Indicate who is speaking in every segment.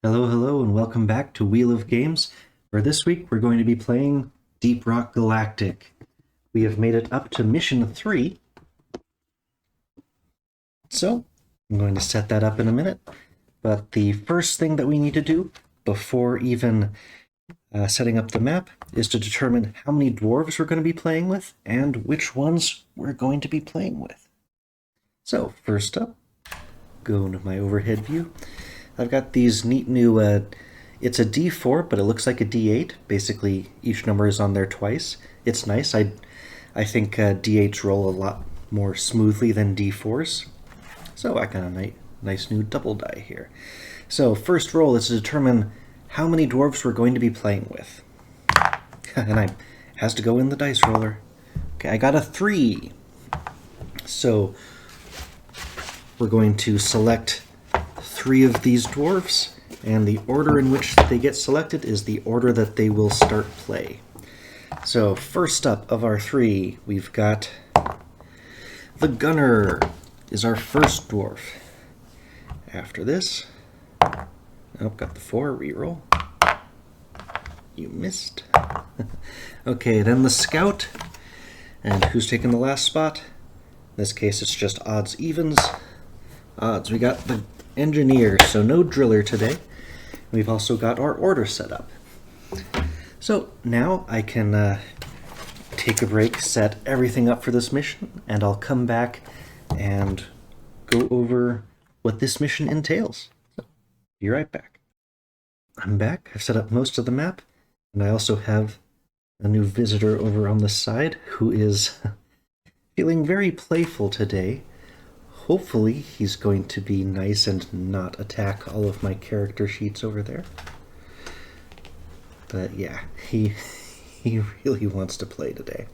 Speaker 1: Hello, hello, and welcome back to Wheel of Games. For this week, we're going to be playing Deep Rock Galactic. We have made it up to Mission 3, so I'm going to set that up in a minute. But the first thing that we need to do, before even setting up the map, is to determine how many dwarves we're going to be playing with, and which ones we're going to be playing with. So, first up, go into my overhead view. I've got these neat new, it's a D4, but it looks like a D8. Basically, each number is on there twice. It's nice. I think D8s roll a lot more smoothly than D4s. So I got a nice new double die here. So first roll is to determine how many dwarves we're going to be playing with. And I has to go in the dice roller. Okay, I got a 3. So we're going to select 3 of these dwarves, and the order in which they get selected is the order that they will start play. So first up of our 3, we've got the Gunner is our first dwarf. After this, got the 4, reroll. You missed. Okay, then the Scout, and who's taking the last spot? In this case, it's just odds, evens. Odds, we got the Engineer, so no Driller today. We've also got our order set up. So now I can take a break, set everything up for this mission, and I'll come back and go over what this mission entails. So, be right back. I'm back. I've set up most of the map, and I also have a new visitor over on the side who is feeling very playful today. Hopefully he's going to be nice and not attack all of my character sheets over there. But yeah, he really wants to play today.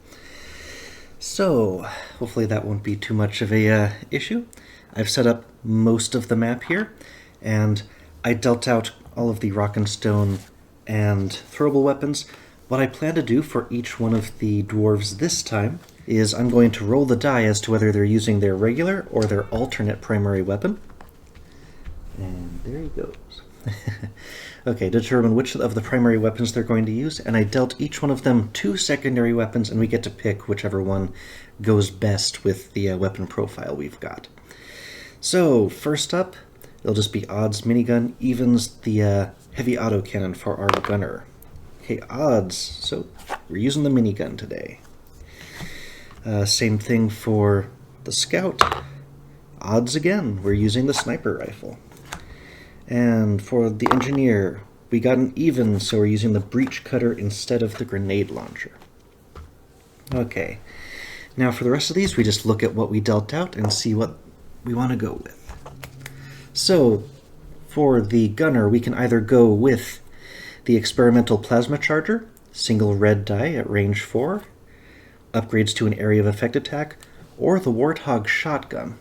Speaker 1: So hopefully that won't be too much of a issue. I've set up most of the map here, and I dealt out all of the rock and stone and throwable weapons. What I plan to do for each one of the dwarves this time is I'm going to roll the die as to whether they're using their regular or their alternate primary weapon. And there he goes. Okay, determine which of the primary weapons they're going to use, and I dealt each one of them 2 secondary weapons, and we get to pick whichever one goes best with the weapon profile we've got. So, first up, it'll just be odds minigun, evens the heavy autocannon for our gunner. Okay, odds, so we're using the minigun today. Same thing for the Scout. Odds again, we're using the sniper rifle. And for the Engineer, we got an even, so we're using the breach cutter instead of the grenade launcher. Okay, now for the rest of these, we just look at what we dealt out and see what we want to go with. So, for the Gunner, we can either go with the experimental plasma charger, single red die at range 4, upgrades to an area of effect attack, or the Warthog shotgun.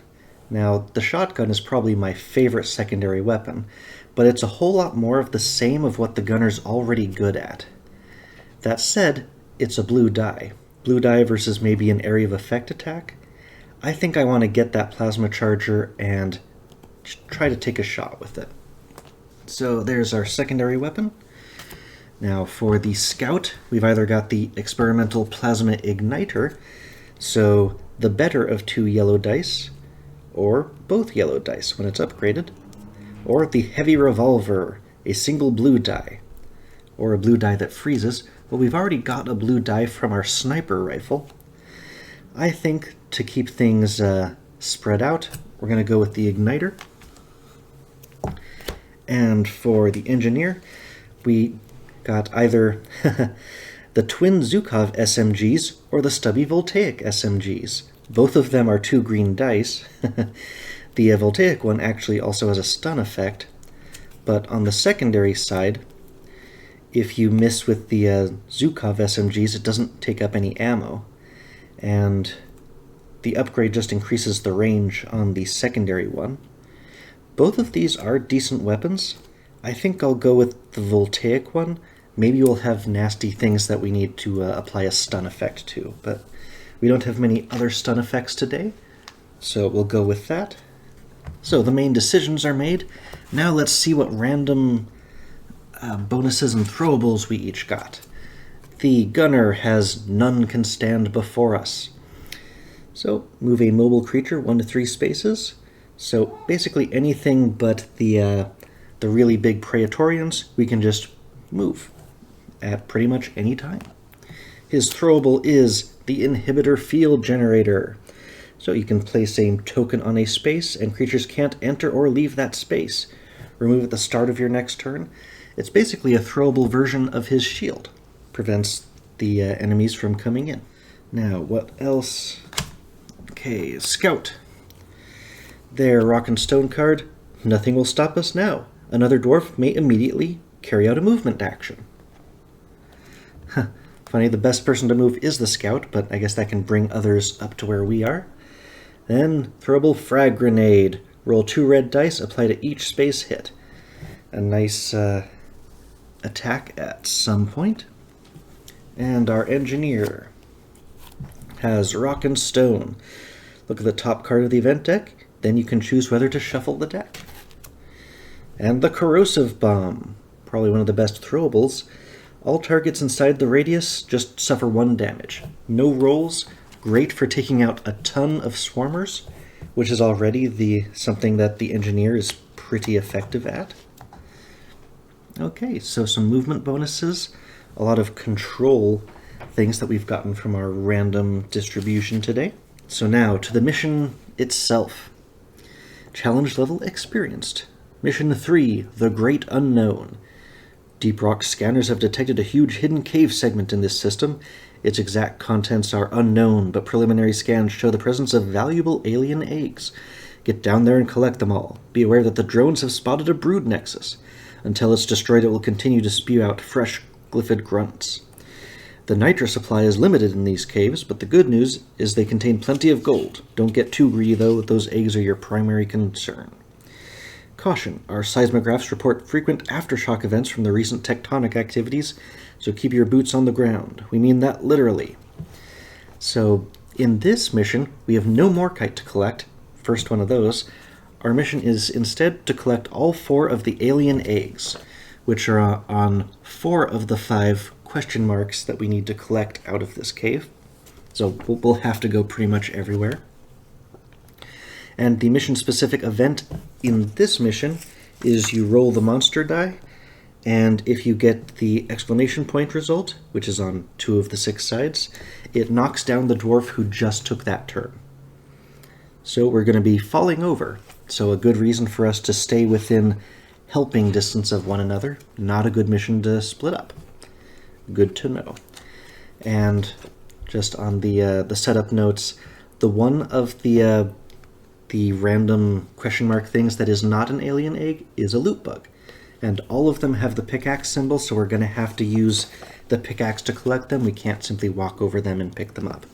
Speaker 1: Now, the shotgun is probably my favorite secondary weapon, but it's a whole lot more of the same of what the gunner's already good at. That said, it's a blue die. Blue die versus maybe an area of effect attack. I think I want to get that plasma charger and try to take a shot with it. So there's our secondary weapon. Now for the Scout, we've either got the experimental plasma igniter, so the better of 2 yellow dice, or both yellow dice when it's upgraded, or the heavy revolver, a single blue die, or a blue die that freezes. Well, we've already got a blue die from our sniper rifle. I think to keep things spread out, we're going to go with the igniter. And for the Engineer, we got either the twin Zhukov SMGs or the stubby Voltaic SMGs. Both of them are 2 green dice. The Voltaic one actually also has a stun effect, but on the secondary side, if you miss with the Zhukov SMGs, it doesn't take up any ammo, and the upgrade just increases the range on the secondary one. Both of these are decent weapons. I think I'll go with the Voltaic one. Maybe we'll have nasty things that we need to apply a stun effect to, but we don't have many other stun effects today, so we'll go with that. So the main decisions are made. Now let's see what random bonuses and throwables we each got. The gunner has none can stand before us. So move a mobile creature 1 to 3 spaces. So basically anything but the really big Praetorians we can just move at pretty much any time. His throwable is the Inhibitor Field Generator. So you can place a token on a space, and creatures can't enter or leave that space. Remove at the start of your next turn. It's basically a throwable version of his shield. Prevents the enemies from coming in. Now, what else? Okay, Scout. Their Rock and Stone card. Nothing will stop us now. Another dwarf may immediately carry out a movement action. Huh. Funny, the best person to move is the Scout, but I guess that can bring others up to where we are. Then, throwable Frag Grenade. Roll 2 red dice, apply to each space hit. A nice attack at some point. And our Engineer has Rock and Stone. Look at the top card of the event deck, then you can choose whether to shuffle the deck. And the Corrosive Bomb, probably one of the best throwables. All targets inside the radius just suffer 1 damage. No rolls, great for taking out a ton of swarmers, which is already something that the Engineer is pretty effective at. Okay, so some movement bonuses, a lot of control things that we've gotten from our random distribution today. So now to the mission itself. Challenge level experienced. Mission 3, The Great Unknown. Deep rock scanners have detected a huge hidden cave segment in this system. Its exact contents are unknown, but preliminary scans show the presence of valuable alien eggs. Get down there and collect them all. Be aware that the drones have spotted a brood nexus. Until it's destroyed, it will continue to spew out fresh glyphid grunts. The nitra supply is limited in these caves, but the good news is they contain plenty of gold. Don't get too greedy, though. Those eggs are your primary concern. Caution, our seismographs report frequent aftershock events from the recent tectonic activities, so keep your boots on the ground. We mean that literally. So, in this mission, we have no Morkite to collect. First one of those. Our mission is instead to collect all 4 of the alien eggs, which are on 4 of the 5 question marks that we need to collect out of this cave. So we'll have to go pretty much everywhere. And the mission-specific event in this mission is you roll the monster die, and if you get the exclamation point result, which is on 2 of the 6 sides, it knocks down the dwarf who just took that turn. So we're going to be falling over, so a good reason for us to stay within helping distance of one another, not a good mission to split up. Good to know. And just on the setup notes, the one of the random question mark things that is not an alien egg is a loot bug. And all of them have the pickaxe symbol, so we're going to have to use the pickaxe to collect them. We can't simply walk over them and pick them up.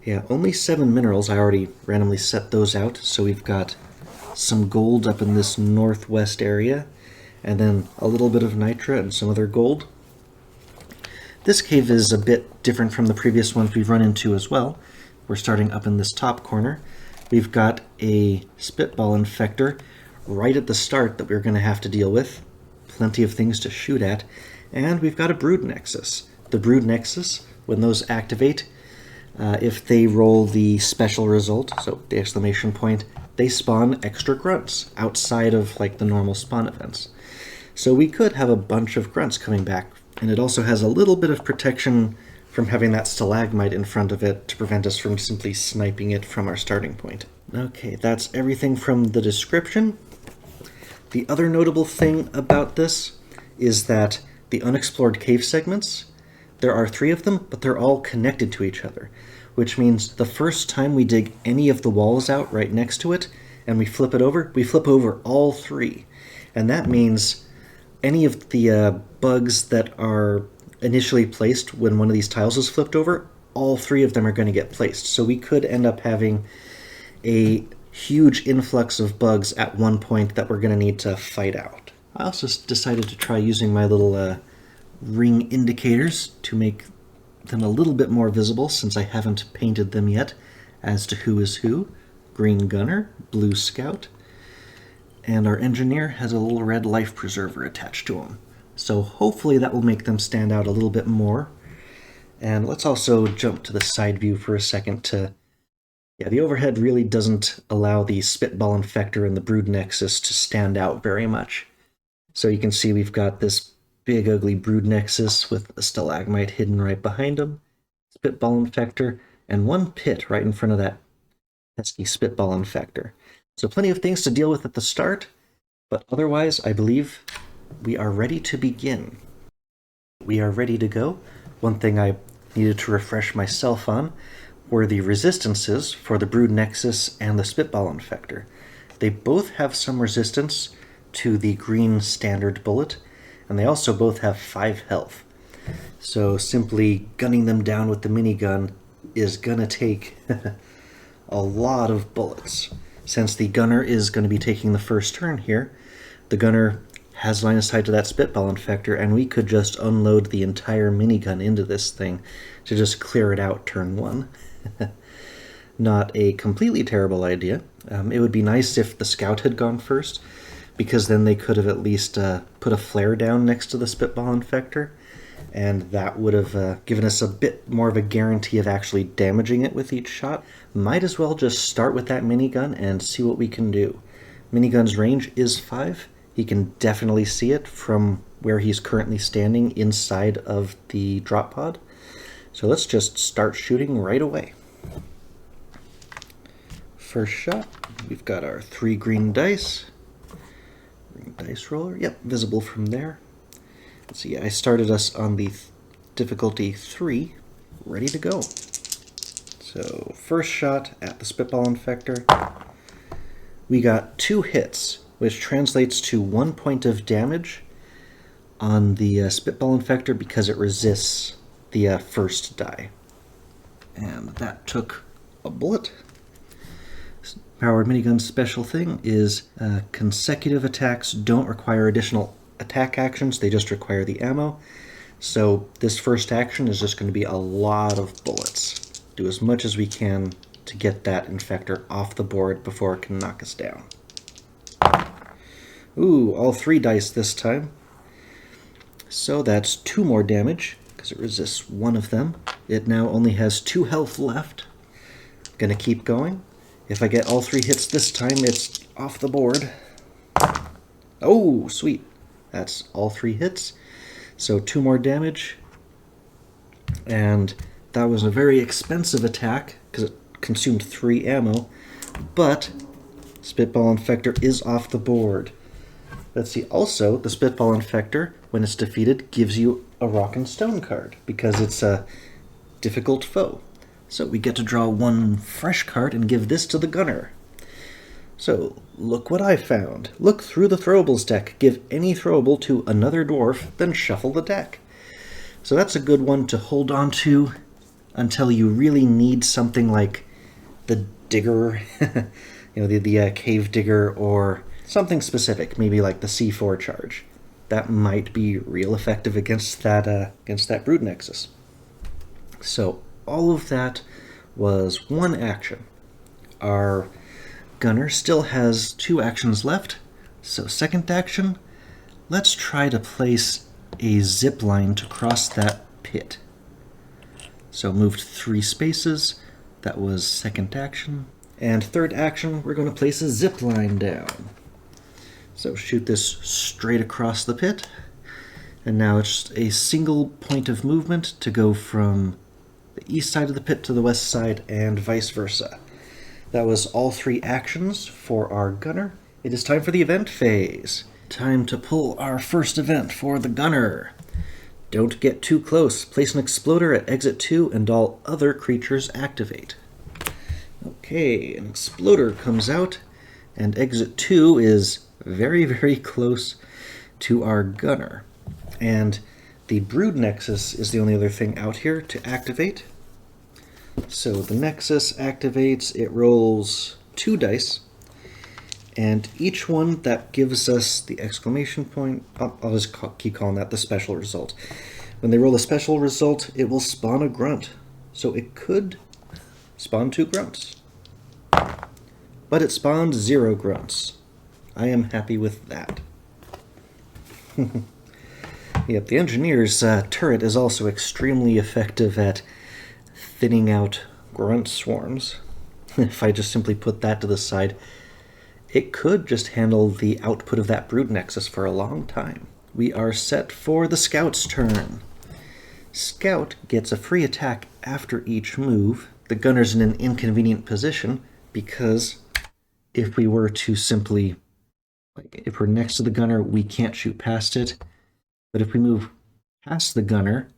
Speaker 1: Yeah, only 7 minerals. I already randomly set those out, so we've got some gold up in this northwest area, and then a little bit of nitra and some other gold. This cave is a bit different from the previous ones we've run into as well. We're starting up in this top corner. We've got a spitball infector right at the start that we're going to have to deal with. Plenty of things to shoot at. And we've got a brood nexus. The brood nexus, when those activate, if they roll the special result, so the exclamation point, they spawn extra grunts outside of like the normal spawn events. So we could have a bunch of grunts coming back. And it also has a little bit of protection from having that stalagmite in front of it to prevent us from simply sniping it from our starting point. Okay, that's everything from the description. The other notable thing about this is that the unexplored cave segments, there are 3 of them, but they're all connected to each other, which means the first time we dig any of the walls out right next to it and we flip over all 3. And that means any of the bugs that are initially placed when one of these tiles is flipped over, all 3 of them are going to get placed. So we could end up having a huge influx of bugs at one point that we're going to need to fight out. I also decided to try using my little ring indicators to make them a little bit more visible, since I haven't painted them yet as to who is who. Green Gunner, Blue Scout, And our engineer has a little red life preserver attached to him. So hopefully that will make them stand out a little bit more. And let's also jump to the side view for a second to... Yeah, the overhead really doesn't allow the Spitball Infector and the Brood Nexus to stand out very much. So you can see we've got this big ugly Brood Nexus with a stalagmite hidden right behind him, Spitball Infector, and one pit right in front of that pesky Spitball Infector. So plenty of things to deal with at the start, but otherwise I believe we are ready to begin. We are ready to go. One thing I needed to refresh myself on were the resistances for the Brood Nexus and the Spitball Infector. They both have some resistance to the green standard bullet, and they also both have 5 health. So simply gunning them down with the minigun is gonna take a lot of bullets. Since the gunner is going to be taking the first turn here, the gunner has line of sight to that Spitball Infector, and we could just unload the entire minigun into this thing to just clear it out turn 1. Not a completely terrible idea. It would be nice if the scout had gone first, because then they could have at least put a flare down next to the Spitball Infector, and that would have given us a bit more of a guarantee of actually damaging it with each shot. Might as well just start with that minigun and see what we can do. Minigun's range is 5. He can definitely see it from where he's currently standing inside of the drop pod. So let's just start shooting right away. First shot, we've got our 3 green dice. Green dice roller, yep, visible from there. Let's see, I started us on the difficulty 3, ready to go. So first shot at the Spitball Infector. We got 2 hits, which translates to 1 point of damage on the Spitball Infector because it resists the first die. And that took a bullet. Powered Minigun's special thing is consecutive attacks don't require additional attack actions, they just require the ammo. So this first action is just going to be a lot of bullets. Do as much as we can to get that Infector off the board before it can knock us down. Ooh, all 3 dice this time. So that's 2 more damage, because it resists 1 of them. It now only has 2 health left. Gonna keep going. If I get all 3 hits this time, it's off the board. Oh, sweet. That's all 3 hits. So 2 more damage. And that was a very expensive attack, because it consumed 3 ammo. But Spitball Infector is off the board. Let's see, also, the Spitball Infector, when it's defeated, gives you a Rock and Stone card, because it's a difficult foe. So we get to draw 1 fresh card and give this to the gunner. So, look what I found. Look through the throwables deck. Give any throwable to another dwarf, then shuffle the deck. So that's a good one to hold on to until you really need something like the digger, the cave digger, or something specific, maybe like the C4 charge. That might be real effective against that Brood Nexus. So all of that was 1 action. Our gunner still has 2 actions left, so second action, let's try to place a zip line to cross that pit. So moved 3 spaces, that was second action. And third action, we're going to place a zip line down. So shoot this straight across the pit, and now it's a single point of movement to go from the east side of the pit to the west side and vice versa. That was all 3 actions for our gunner. It is time for the event phase. Time to pull our first event for the gunner. Don't get too close. Place an exploder at exit 2 and all other creatures activate. Okay, an exploder comes out, and exit 2 is very, very close to our gunner. And the Brood Nexus is the only other thing out here to activate. So the Nexus activates, it rolls 2 dice, and each one that gives us the exclamation point, I'll just keep calling that the special result. When they roll a special result, it will spawn a grunt. So it could spawn 2 grunts. But it spawned 0 grunts. I am happy with that. Yep, the engineer's turret is also extremely effective at thinning out grunt swarms. If I just simply put that to the side, it could just handle the output of that brood nexus for a long time. We are set for the scout's turn. Scout gets a free attack after each move. The gunner's in an inconvenient position because if we were to simply, if we're next to the gunner, we can't shoot past it. But if we move past the gunner,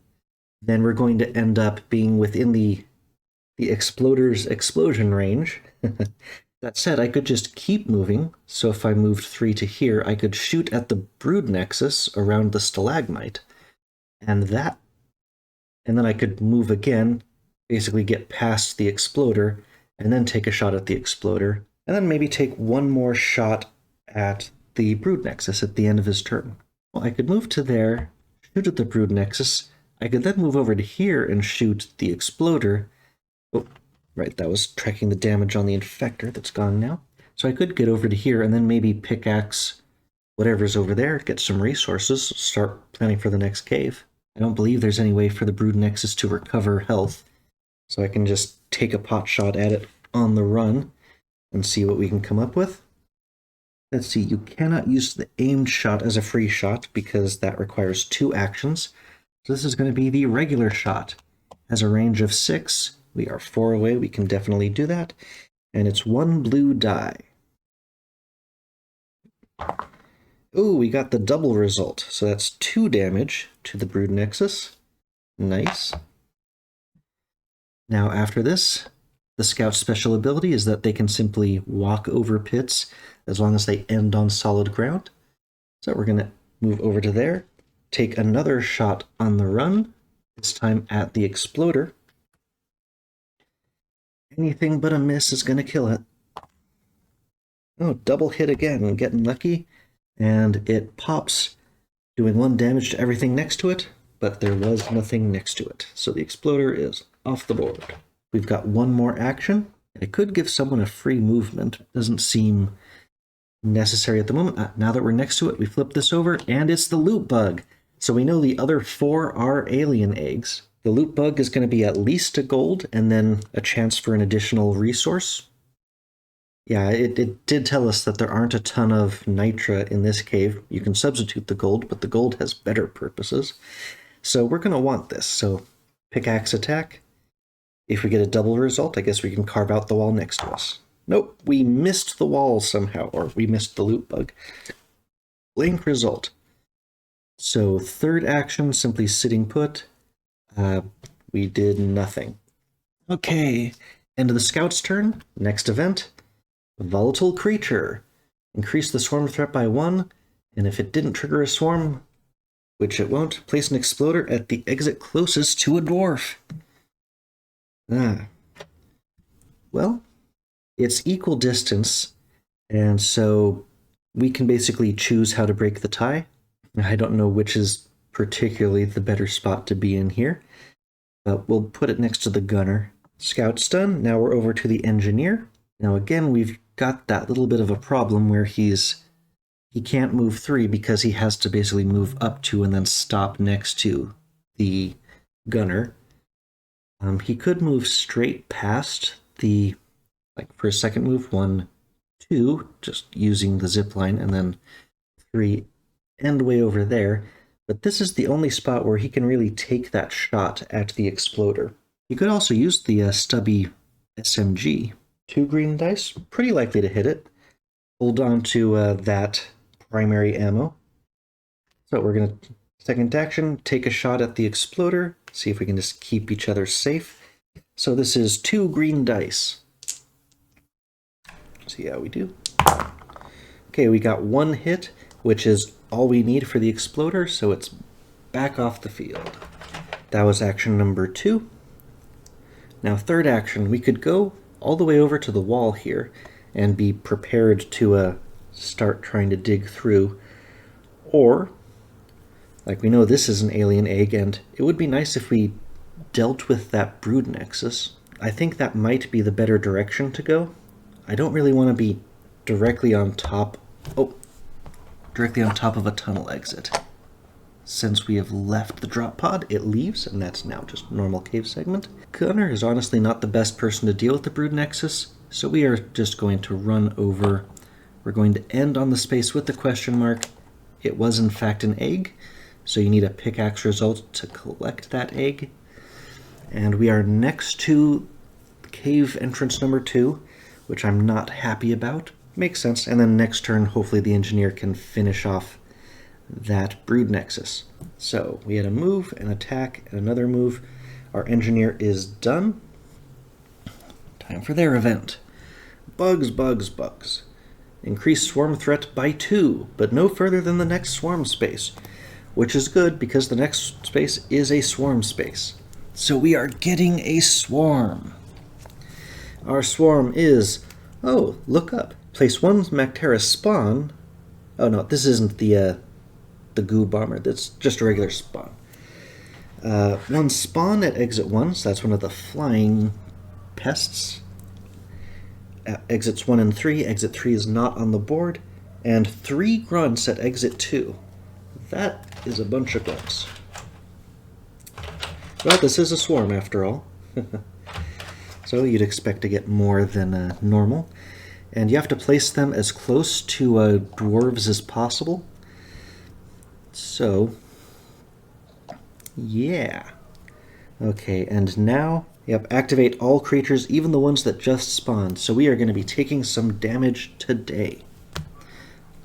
Speaker 1: then we're going to end up being within the exploder's explosion range. That said, I could just keep moving. So if I moved 3 to here, I could shoot at the brood nexus around the stalagmite. And then I could move again, basically get past the exploder, and then take a shot at the exploder, and then maybe take one more shot at the brood nexus at the end of his turn. Well, I could move to there, shoot at the brood nexus. I could then move over to here and shoot the exploder. Oh, right, that was tracking the damage on the infector that's gone now. So I could get over to here and then maybe pickaxe whatever's over there, get some resources, start planning for the next cave. I don't believe there's any way for the brood nexus to recover health, so I can just take a pot shot at it on the run and see what we can come up with. Let's see, you cannot use the aimed shot as a free shot because that requires 2 actions. So this is going to be the regular shot. Has a range of 6. We are 4 away, we can definitely do that. And it's 1 blue die. Oh, we got the double result. So that's 2 damage to the brood nexus. Nice. Now after this, the scout's special ability is that they can simply walk over pits as long as they end on solid ground. So we're going to move over to there, take another shot on the run, this time at the exploder. Anything but a miss is going to kill it. Oh, double hit again, getting lucky. And it pops, doing 1 damage to everything next to it, but there was nothing next to it. So the exploder is off the board. We've got 1 more action. It could give someone a free movement. Doesn't seem necessary at the moment. Now that we're next to it, we flip this over, and it's the loot bug. So we know the other 4 are alien eggs. The loot bug is going to be at least a gold, and then a chance for an additional resource. Yeah, it did tell us that there aren't a ton of nitra in this cave. You can substitute the gold, but the gold has better purposes. So we're going to want this. So pickaxe attack. If we get a double result, I guess we can carve out the wall next to us. Nope, we missed the wall somehow, or we missed the loot bug. Blank result. So 3rd action, simply sitting put. We did nothing. Okay, end of the scout's turn. Next event. Volatile creature. Increase the swarm threat by 1, and if it didn't trigger a swarm, which it won't, place an exploder at the exit closest to a dwarf. Well, it's equal distance, and so we can basically choose how to break the tie. I don't know which is particularly the better spot to be in here, but we'll put it next to the gunner. Scout's done. Now we're over to the engineer. Now again, we've got that little bit of a problem where he can't move 3 because he has to basically move up to and then stop next to the gunner. He could move straight past the, like for a second move, 1, 2, just using the zip line, and then 3 end way over there. But this is the only spot where he can really take that shot at the exploder. You could also use the stubby SMG. 2 green dice, pretty likely to hit it. Hold on to that primary ammo. So we're going to, second action, take a shot at the exploder, see if we can just keep each other safe. So this is 2 green dice. See how we do. Okay, we got 1 hit, which is all we need for the exploder, so it's back off the field. That was action number 2. Now 3rd action, we could go all the way over to the wall here and be prepared to start trying to dig through. Or, like we know this is an alien egg, and it would be nice if we dealt with that brood nexus. I think that might be the better direction to go. I don't really want to be directly on top Oh, directly on top of a tunnel exit. Since we have left the drop pod, it leaves, and that's now just normal cave segment. Gunner is honestly not the best person to deal with the brood nexus, so we are just going to run over. We're going to end on the space with the question mark. It was in fact an egg, so you need a pickaxe result to collect that egg. And we are next to cave entrance number 2, which I'm not happy about. Makes sense. And then next turn, hopefully the engineer can finish off that brood nexus. So we had a move, an attack, and another move. Our engineer is done. Time for their event. Bugs, bugs, bugs. Increase swarm threat by 2, but no further than the next swarm space, which is good because the next space is a swarm space. So we are getting a swarm. Our swarm is, oh, look up. Place 1 Mactera spawn. Oh no, this isn't the goo bomber. That's just a regular spawn. 1 spawn at exit 1, so that's one of the flying pests. Exits 1 and 3. Exit 3 is not on the board. And 3 grunts at exit 2. That is a bunch of grunts. Well, this is a swarm after all. So you'd expect to get more than normal. And you have to place them as close to dwarves as possible. So, yeah. Okay, and now, yep, activate all creatures, even the ones that just spawned. So we are going to be taking some damage today.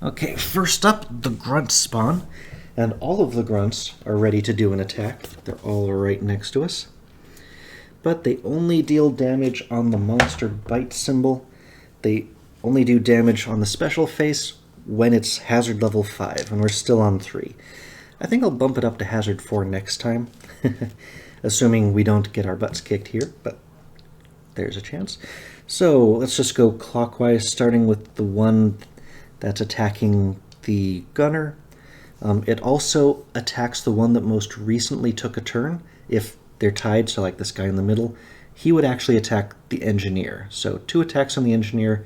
Speaker 1: Okay, first up, the grunts spawn. And all of the grunts are ready to do an attack. They're all right next to us. But they only deal damage on the monster bite symbol. They only do damage on the special face when it's hazard level 5, and we're still on 3. I think I'll bump it up to hazard 4 next time, assuming we don't get our butts kicked here, but there's a chance. So let's just go clockwise, starting with the one that's attacking the gunner. It also attacks the one that most recently took a turn. If they're tied, so like this guy in the middle, he would actually attack the engineer. So 2 attacks on the engineer,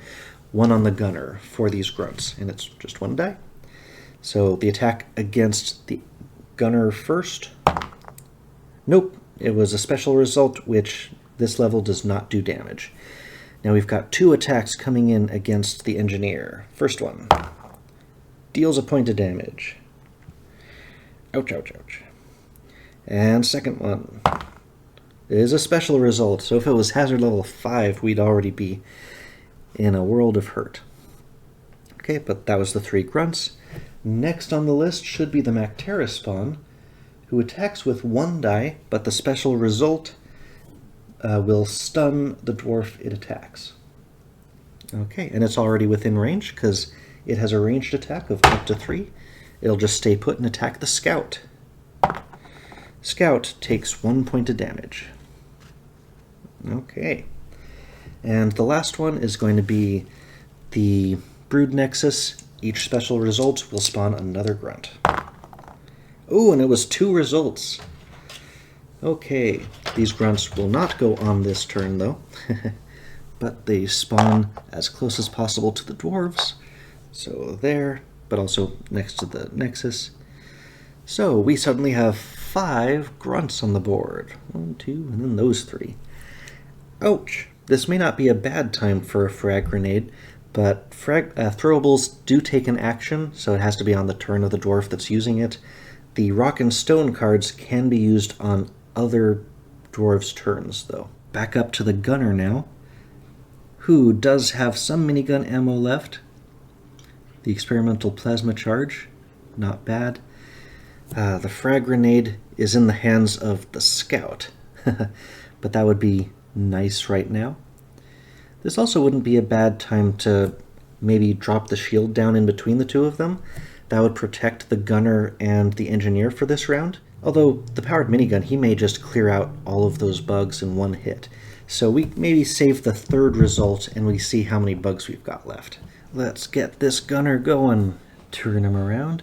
Speaker 1: 1 on the gunner for these grunts, and it's just 1 die. So the attack against the gunner first. Nope, it was a special result, which this level does not do damage. Now we've got 2 attacks coming in against the engineer. First one deals a point of damage. Ouch, ouch, ouch. And second one is a special result, so if it was hazard level 5, we'd already be in a world of hurt. Okay, but that was the 3 grunts. Next on the list should be the Mactera spawn, who attacks with 1 die, but the special result will stun the dwarf it attacks. Okay, and it's already within range, because it has a ranged attack of up to 3. It'll just stay put and attack the scout. Scout takes 1 point of damage. Okay. And the last one is going to be the Brood Nexus. Each special result will spawn another grunt. Oh, and it was 2 results. Okay, these grunts will not go on this turn though, but they spawn as close as possible to the dwarves. So there, but also next to the Nexus. So we suddenly have 5 grunts on the board. 1, 2, and then those 3. Ouch! This may not be a bad time for a frag grenade, but throwables do take an action, so it has to be on the turn of the dwarf that's using it. The rock and stone cards can be used on other dwarves' turns, though. Back up to the gunner now, who does have some minigun ammo left. The experimental plasma charge, not bad. The frag grenade is in the hands of the scout, but that would be nice right now. This also wouldn't be a bad time to maybe drop the shield down in between the 2 of them. That would protect the gunner and the engineer for this round. Although the powered minigun, he may just clear out all of those bugs in 1 hit. So we maybe save the 3rd result and we see how many bugs we've got left. Let's get this gunner going. Turn him around.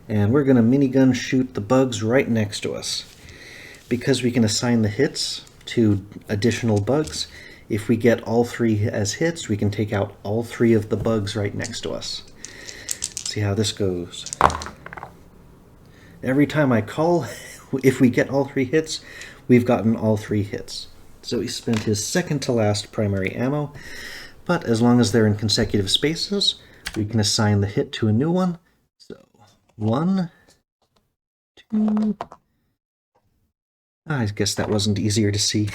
Speaker 1: And we're going to minigun shoot the bugs right next to us. Because we can assign the hits to additional bugs, if we get all 3 as hits, we can take out all 3 of the bugs right next to us. see how this goes. Every time I call, if we get all 3 hits, we've gotten all 3 hits. So he spent his second to last primary ammo, but as long as they're in consecutive spaces, we can assign the hit to a new one. So 1, 2... I guess that wasn't easier to see.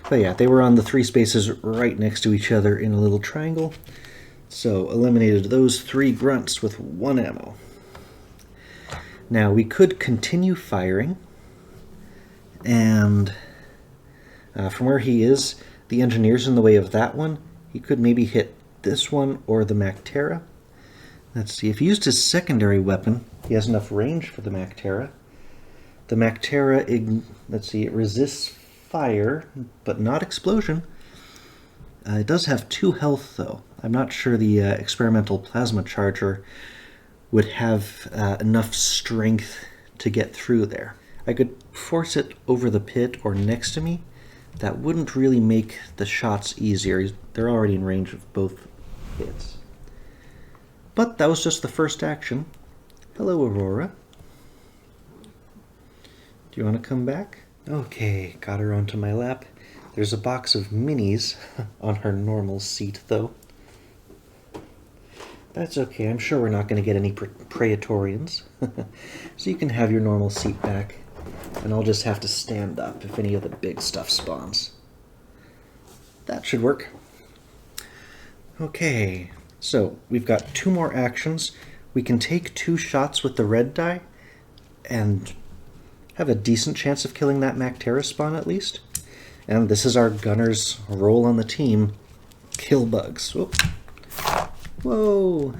Speaker 1: But yeah, they were on the 3 spaces right next to each other in a little triangle. So eliminated those 3 grunts with 1 ammo. Now we could continue firing, and from where he is, the engineer's in the way of that one. He could maybe hit this one or the Mactera. Let's see, if he used his secondary weapon, he has enough range for the Mactera. The Mactera, let's see, it resists fire, but not explosion. It does have 2 health, though. I'm not sure the experimental plasma charger would have enough strength to get through there. I could force it over the pit or next to me. That wouldn't really make the shots easier. They're already in range of both hits. But that was just the first action. Hello, Aurora. Do you want to come back? Okay, got her onto my lap. There's a box of minis on her normal seat, though. That's okay, I'm sure we're not going to get any Praetorians. So you can have your normal seat back, and I'll just have to stand up if any of the big stuff spawns. That should work. Okay, so we've got 2 more actions. We can take 2 shots with the red die, and have a decent chance of killing that Mactera spawn at least. And this is our gunner's role on the team. Kill bugs. Whoa. Whoa.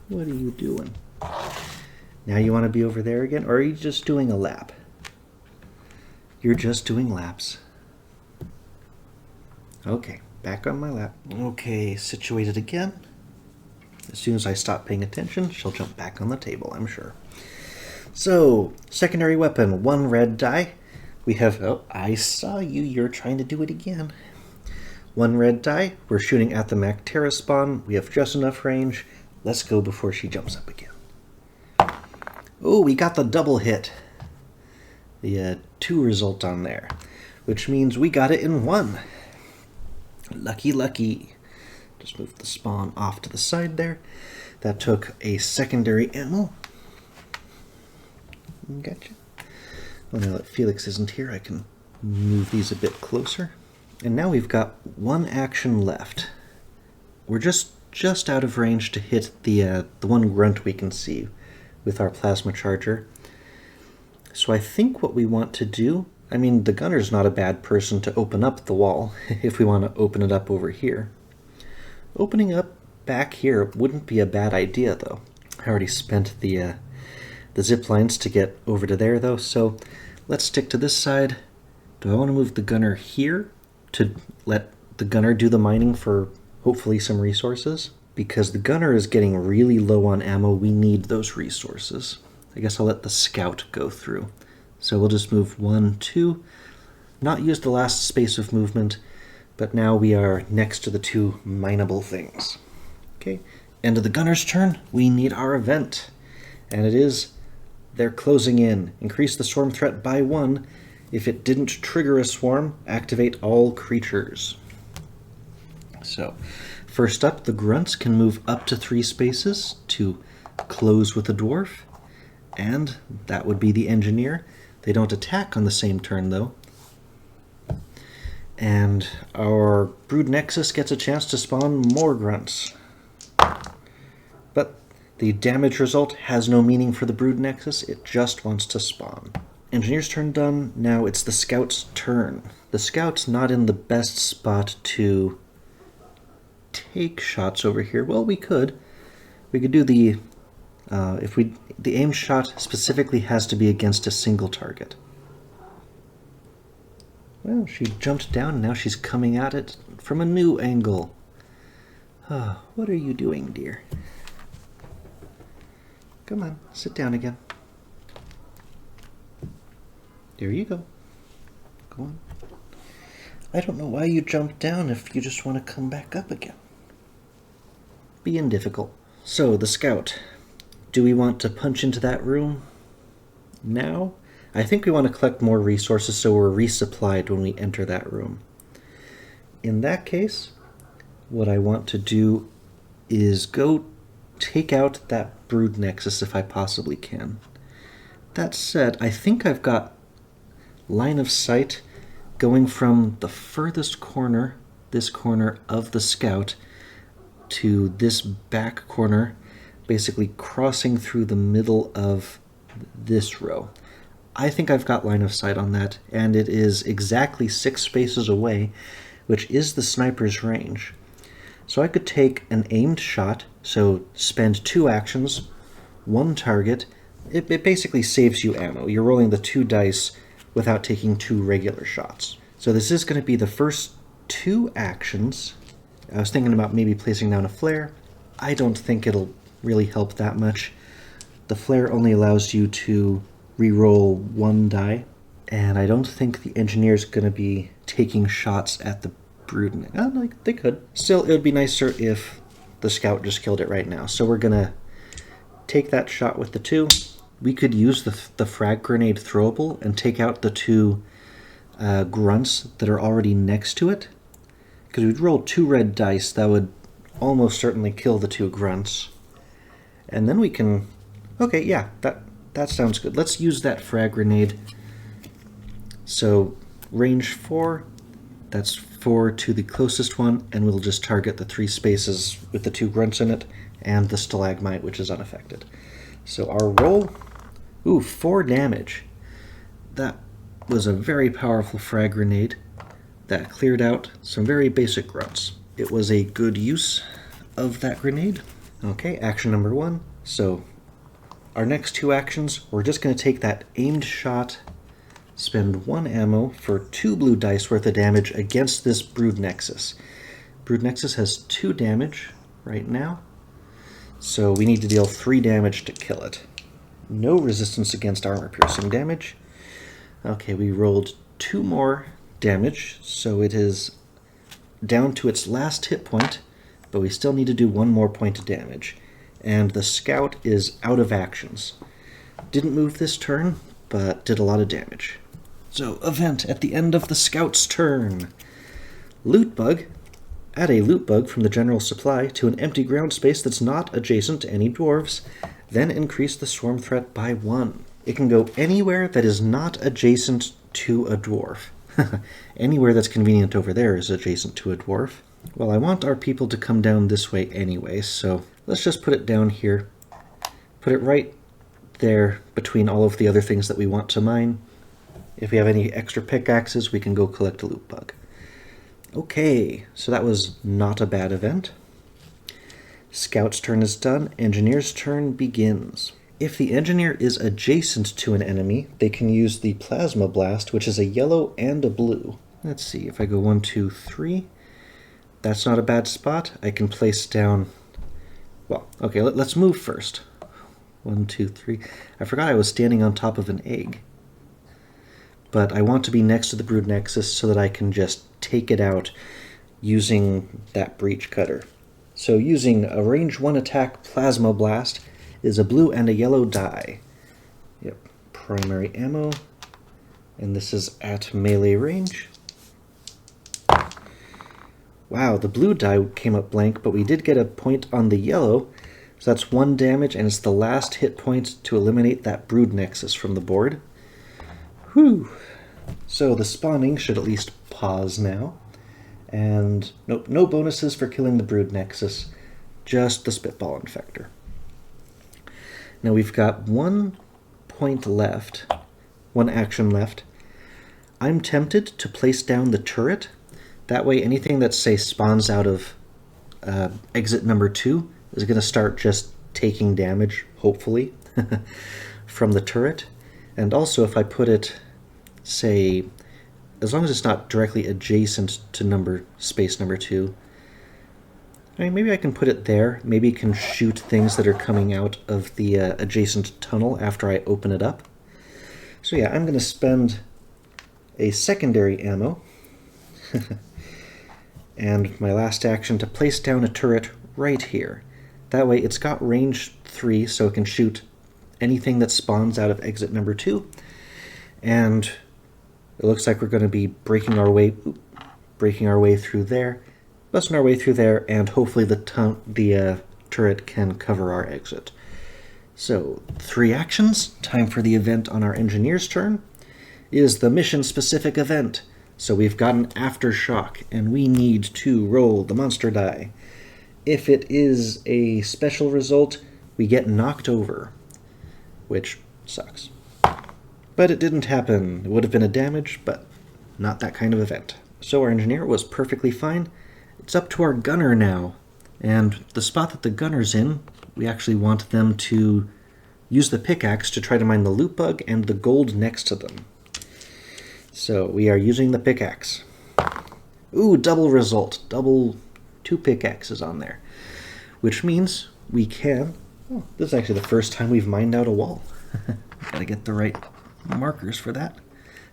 Speaker 1: What are you doing? Now you want to be over there again? Or are you just doing a lap? You're just doing laps. Okay, back on my lap. Okay, situated again. As soon as I stop paying attention, she'll jump back on the table, I'm sure. So, secondary weapon, 1 red die. We have, oh, I saw you, you're trying to do it again. 1 red die, we're shooting at the Mactera spawn. We have just enough range. Let's go before she jumps up again. Oh, we got the double hit. The 2 result on there, which means we got it in 1. Lucky, lucky. Just move the spawn off to the side there. That took a secondary ammo. Gotcha. Well, now that Felix isn't here, I can move these a bit closer. And now we've got 1 action left. We're just out of range to hit the 1 grunt we can see with our plasma charger. So I think what we want to do, I mean, the gunner's not a bad person to open up the wall if we want to open it up over here. Opening up back here wouldn't be a bad idea, though. I already spent the zip lines to get over to there, though, so let's stick to this side. Do I want to move the gunner here to let the gunner do the mining for hopefully some resources? Because the gunner is getting really low on ammo, we need those resources. I guess I'll let the scout go through. So we'll just move 1, 2, not use the last space of movement, but now we are next to the 2 mineable things. Okay, end of the gunner's turn, we need our event. And it is, they're closing in. Increase the swarm threat by 1. If it didn't trigger a swarm, activate all creatures. So, first up, the grunts can move up to 3 spaces to close with the dwarf. And that would be the engineer. They don't attack on the same turn, though. And our Brood Nexus gets a chance to spawn more grunts. But the damage result has no meaning for the Brood Nexus, it just wants to spawn. Engineer's turn done, now it's the Scout's turn. The Scout's not in the best spot to take shots over here. Well, we could. We could do the... the aim shot specifically has to be against a single target. Well, she jumped down and now she's coming at it from a new angle. What are you doing, dear? Come on, sit down again. There you go. Go on. I don't know why you jumped down if you just want to come back up again. Being difficult. So, the scout. Do we want to punch into that room now? I think we want to collect more resources so we're resupplied when we enter that room. In that case, what I want to do is go take out that brood nexus if I possibly can. That said, I think I've got line of sight going from the furthest corner, this corner of the scout, to this back corner, basically crossing through the middle of this row. I think I've got line of sight on that, and it is exactly 6 spaces away, which is the sniper's range. So I could take an aimed shot, so spend 2 actions, 1 target. It basically saves you ammo. You're rolling the 2 dice without taking 2 regular shots. So this is going to be the first 2 actions. I was thinking about maybe placing down a flare. I don't think it'll really help that much. The flare only allows you to re-roll 1 die, and I don't think the engineer's going to be taking shots at the brood. Oh, no, they could. Still, it would be nicer if the scout just killed it right now. So we're going to take that shot with the 2. We could use the frag grenade throwable and take out the 2 grunts that are already next to it. Because we'd roll 2 red dice, that would almost certainly kill the 2 grunts. And then we can... Okay, yeah, that sounds good. Let's use that frag grenade. So, range 4, that's 4 to the closest one, and we'll just target the 3 spaces with the 2 grunts in it, and the stalagmite, which is unaffected. So our roll... Ooh, 4 damage. That was a very powerful frag grenade that cleared out some very basic grunts. It was a good use of that grenade. Okay, action number 1. So our next 2 actions, we're just going to take that aimed shot, spend 1 ammo for 2 blue dice worth of damage against this brood nexus. Brood nexus has 2 damage right now, so we need to deal 3 damage to kill it. No resistance against armor-piercing damage. Okay, we rolled 2 more damage, so it is down to its last hit point, but we still need to do 1 more point of damage. And the scout is out of actions. Didn't move this turn, but did a lot of damage. So, event at the end of the scout's turn. Loot bug. Add a loot bug from the general supply to an empty ground space that's not adjacent to any dwarves. Then increase the swarm threat by 1. It can go anywhere that is not adjacent to a dwarf. Anywhere that's convenient over there is adjacent to a dwarf. Well, I want our people to come down this way anyway, so let's just put it down here. Put it right there between all of the other things that we want to mine. If we have any extra pickaxes, we can go collect a loot bug. Okay, so that was not a bad event. Scout's turn is done. Engineer's turn begins. If the engineer is adjacent to an enemy, they can use the plasma blast, which is a yellow and a blue. Let's see, if I go 1, 2, 3, that's not a bad spot. I can place down... Well, okay, let's move first. 1, 2, 3. I forgot I was standing on top of an egg. But I want to be next to the brood nexus so that I can just take it out using that breach cutter. So using a range 1 attack plasma blast is a blue and a yellow die. Yep, primary ammo. And this is at melee range. Wow, the blue die came up blank, but we did get a point on the yellow. So that's 1 damage, and it's the last hit point to eliminate that brood nexus from the board. Whew. So the spawning should at least pause now. And nope, no bonuses for killing the brood nexus, just the spitball infector. Now we've got 1 point left, 1 action left. I'm tempted to place down the turret. That way anything that, say, spawns out of exit number 2 is going to start just taking damage, hopefully, from the turret. And also if I put it, say, as long as it's not directly adjacent to space number 2, I mean, maybe I can put it there. Maybe it can shoot things that are coming out of the adjacent tunnel after I open it up. So yeah, I'm going to spend a secondary ammo and my last action to place down a turret right here. That way it's got range 3, so it can shoot anything that spawns out of exit number 2. And it looks like we're going to be breaking our way through there, busting our way through there, and hopefully the turret can cover our exit. So 3 actions. Time for the event on our engineer's turn. Is the mission-specific event. So we've got an aftershock, and we need to roll the monster die. If it is a special result, we get knocked over, which sucks. But it didn't happen. It would have been a damage, but not that kind of event. So our engineer was perfectly fine. It's up to our gunner now. And the spot that the gunner's in, we actually want them to use the pickaxe to try to mine the loot bug and the gold next to them. So we are using the pickaxe. Ooh, double result. 2 pickaxes on there. Which means we can... Oh, this is actually the first time we've mined out a wall. Gotta get the right markers for that.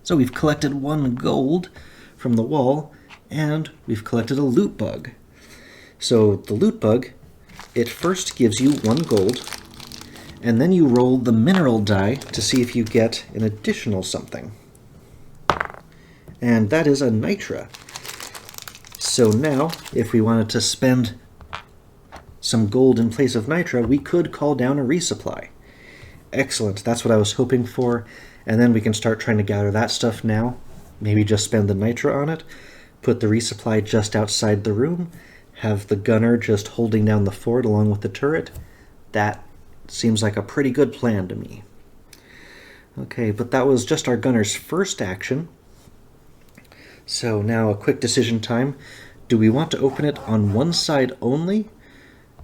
Speaker 1: So we've collected 1 gold from the wall, and we've collected a loot bug. So the loot bug, it first gives you 1 gold, and then you roll the mineral die to see if you get an additional something. And that is a nitra. So now, if we wanted to spend some gold in place of nitra, we could call down a resupply. Excellent, that's what I was hoping for. And then we can start trying to gather that stuff now. Maybe just spend the nitra on it, put the resupply just outside the room, have the gunner just holding down the fort along with the turret. That seems like a pretty good plan to me. Okay, but that was just our gunner's first action. So now a quick decision time. Do we want to open it on one side only?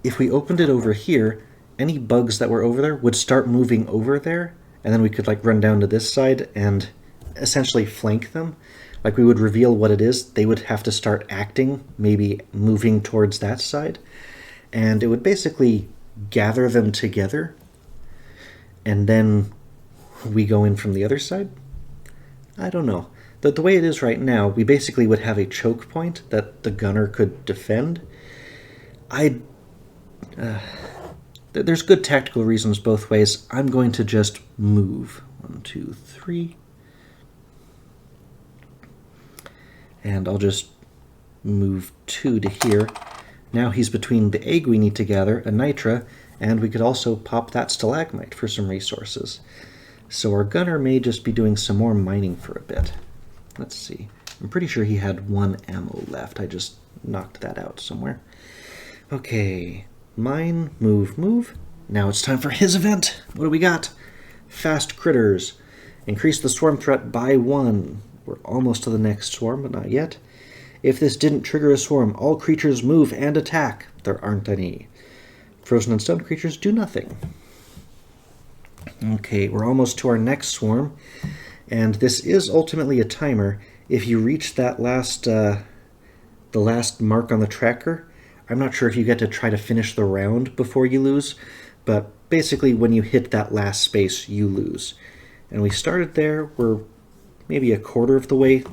Speaker 1: If we opened it over here, any bugs that were over there would start moving over there, and then we could like run down to this side and essentially flank them. Like we would reveal what it is, they would have to start acting, maybe moving towards that side, and it would basically gather them together, and then we go in from the other side? I don't know. The way it is right now, we basically would have a choke point that the gunner could defend. There's good tactical reasons both ways. I'm going to just move. 1, 2, 3. And I'll just move 2 to here. Now he's between the egg we need to gather, a nitra, and we could also pop that stalagmite for some resources. So our gunner may just be doing some more mining for a bit. Let's see. I'm pretty sure he had 1 ammo left. I just knocked that out somewhere. Okay. Mine, move, move. Now it's time for his event. What do we got? Fast critters. Increase the swarm threat by 1. We're almost to the next swarm, but not yet. If this didn't trigger a swarm, all creatures move and attack. There aren't any. Frozen and stunned creatures do nothing. Okay, we're almost to our next swarm. And this is ultimately a timer. If you reach that the last mark on the tracker, I'm not sure if you get to try to finish the round before you lose, but basically when you hit that last space, you lose. And we started there, we're maybe a quarter of the way,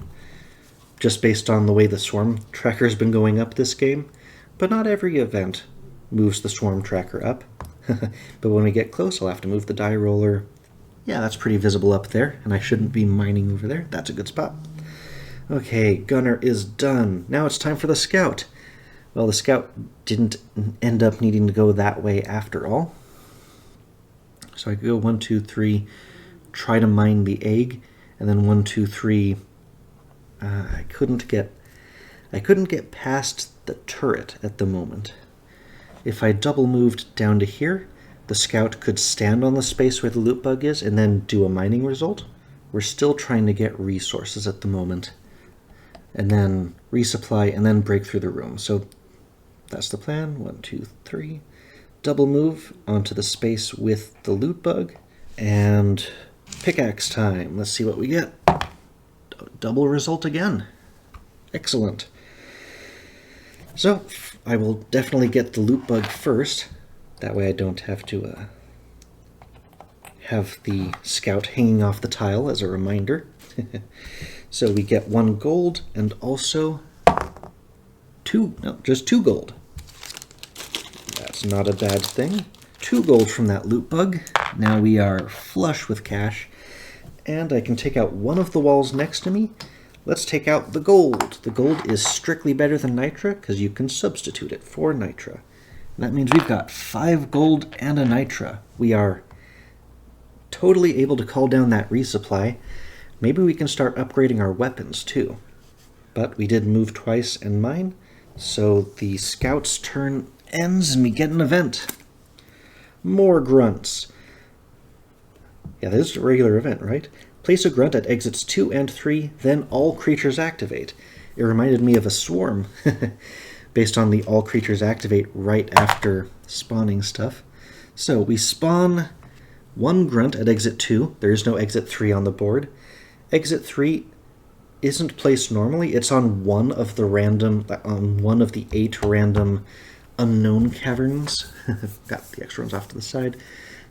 Speaker 1: just based on the way the swarm tracker's been going up this game. But not every event moves the swarm tracker up. But when we get close, I'll have to move the die roller. Yeah, that's pretty visible up there, and I shouldn't be mining over there. That's a good spot. Okay, gunner is done. Now it's time for the scout. Well, the scout didn't end up needing to go that way after all. So I could go 1, 2, 3, try to mine the egg, and then 1, 2, 3. I couldn't get past the turret at the moment. If I double moved down to here, the scout could stand on the space where the loot bug is and then do a mining result. We're still trying to get resources at the moment. And then resupply and then break through the room. So that's the plan. 1, 2, 3. Double move onto the space with the loot bug. And pickaxe time. Let's see what we get. Double result again. Excellent. So I will definitely get the loot bug first. That way I don't have to have the scout hanging off the tile as a reminder. So we get 1 gold and also just 2 gold. That's That's not a bad thing. 2 gold from that loot bug. Now we are flush with cash. And I can take out one of the walls next to me. Let's take out the gold. The gold is strictly better than nitra because you can substitute it for nitra. And that means we've got 5 gold and a nitra. We are totally able to call down that resupply. Maybe we can start upgrading our weapons too. But we did move twice and mine, so the scout's turn ends and we get an event. More grunts. Yeah, this is a regular event, right? Place a grunt at exits 2 and 3, then all creatures activate. It reminded me of a swarm, based on the all creatures activate right after spawning stuff. So we spawn 1 grunt at exit 2. There is no exit 3 on the board. Exit 3 isn't placed normally. It's on one of the 8 random unknown caverns. Got the extra ones off to the side.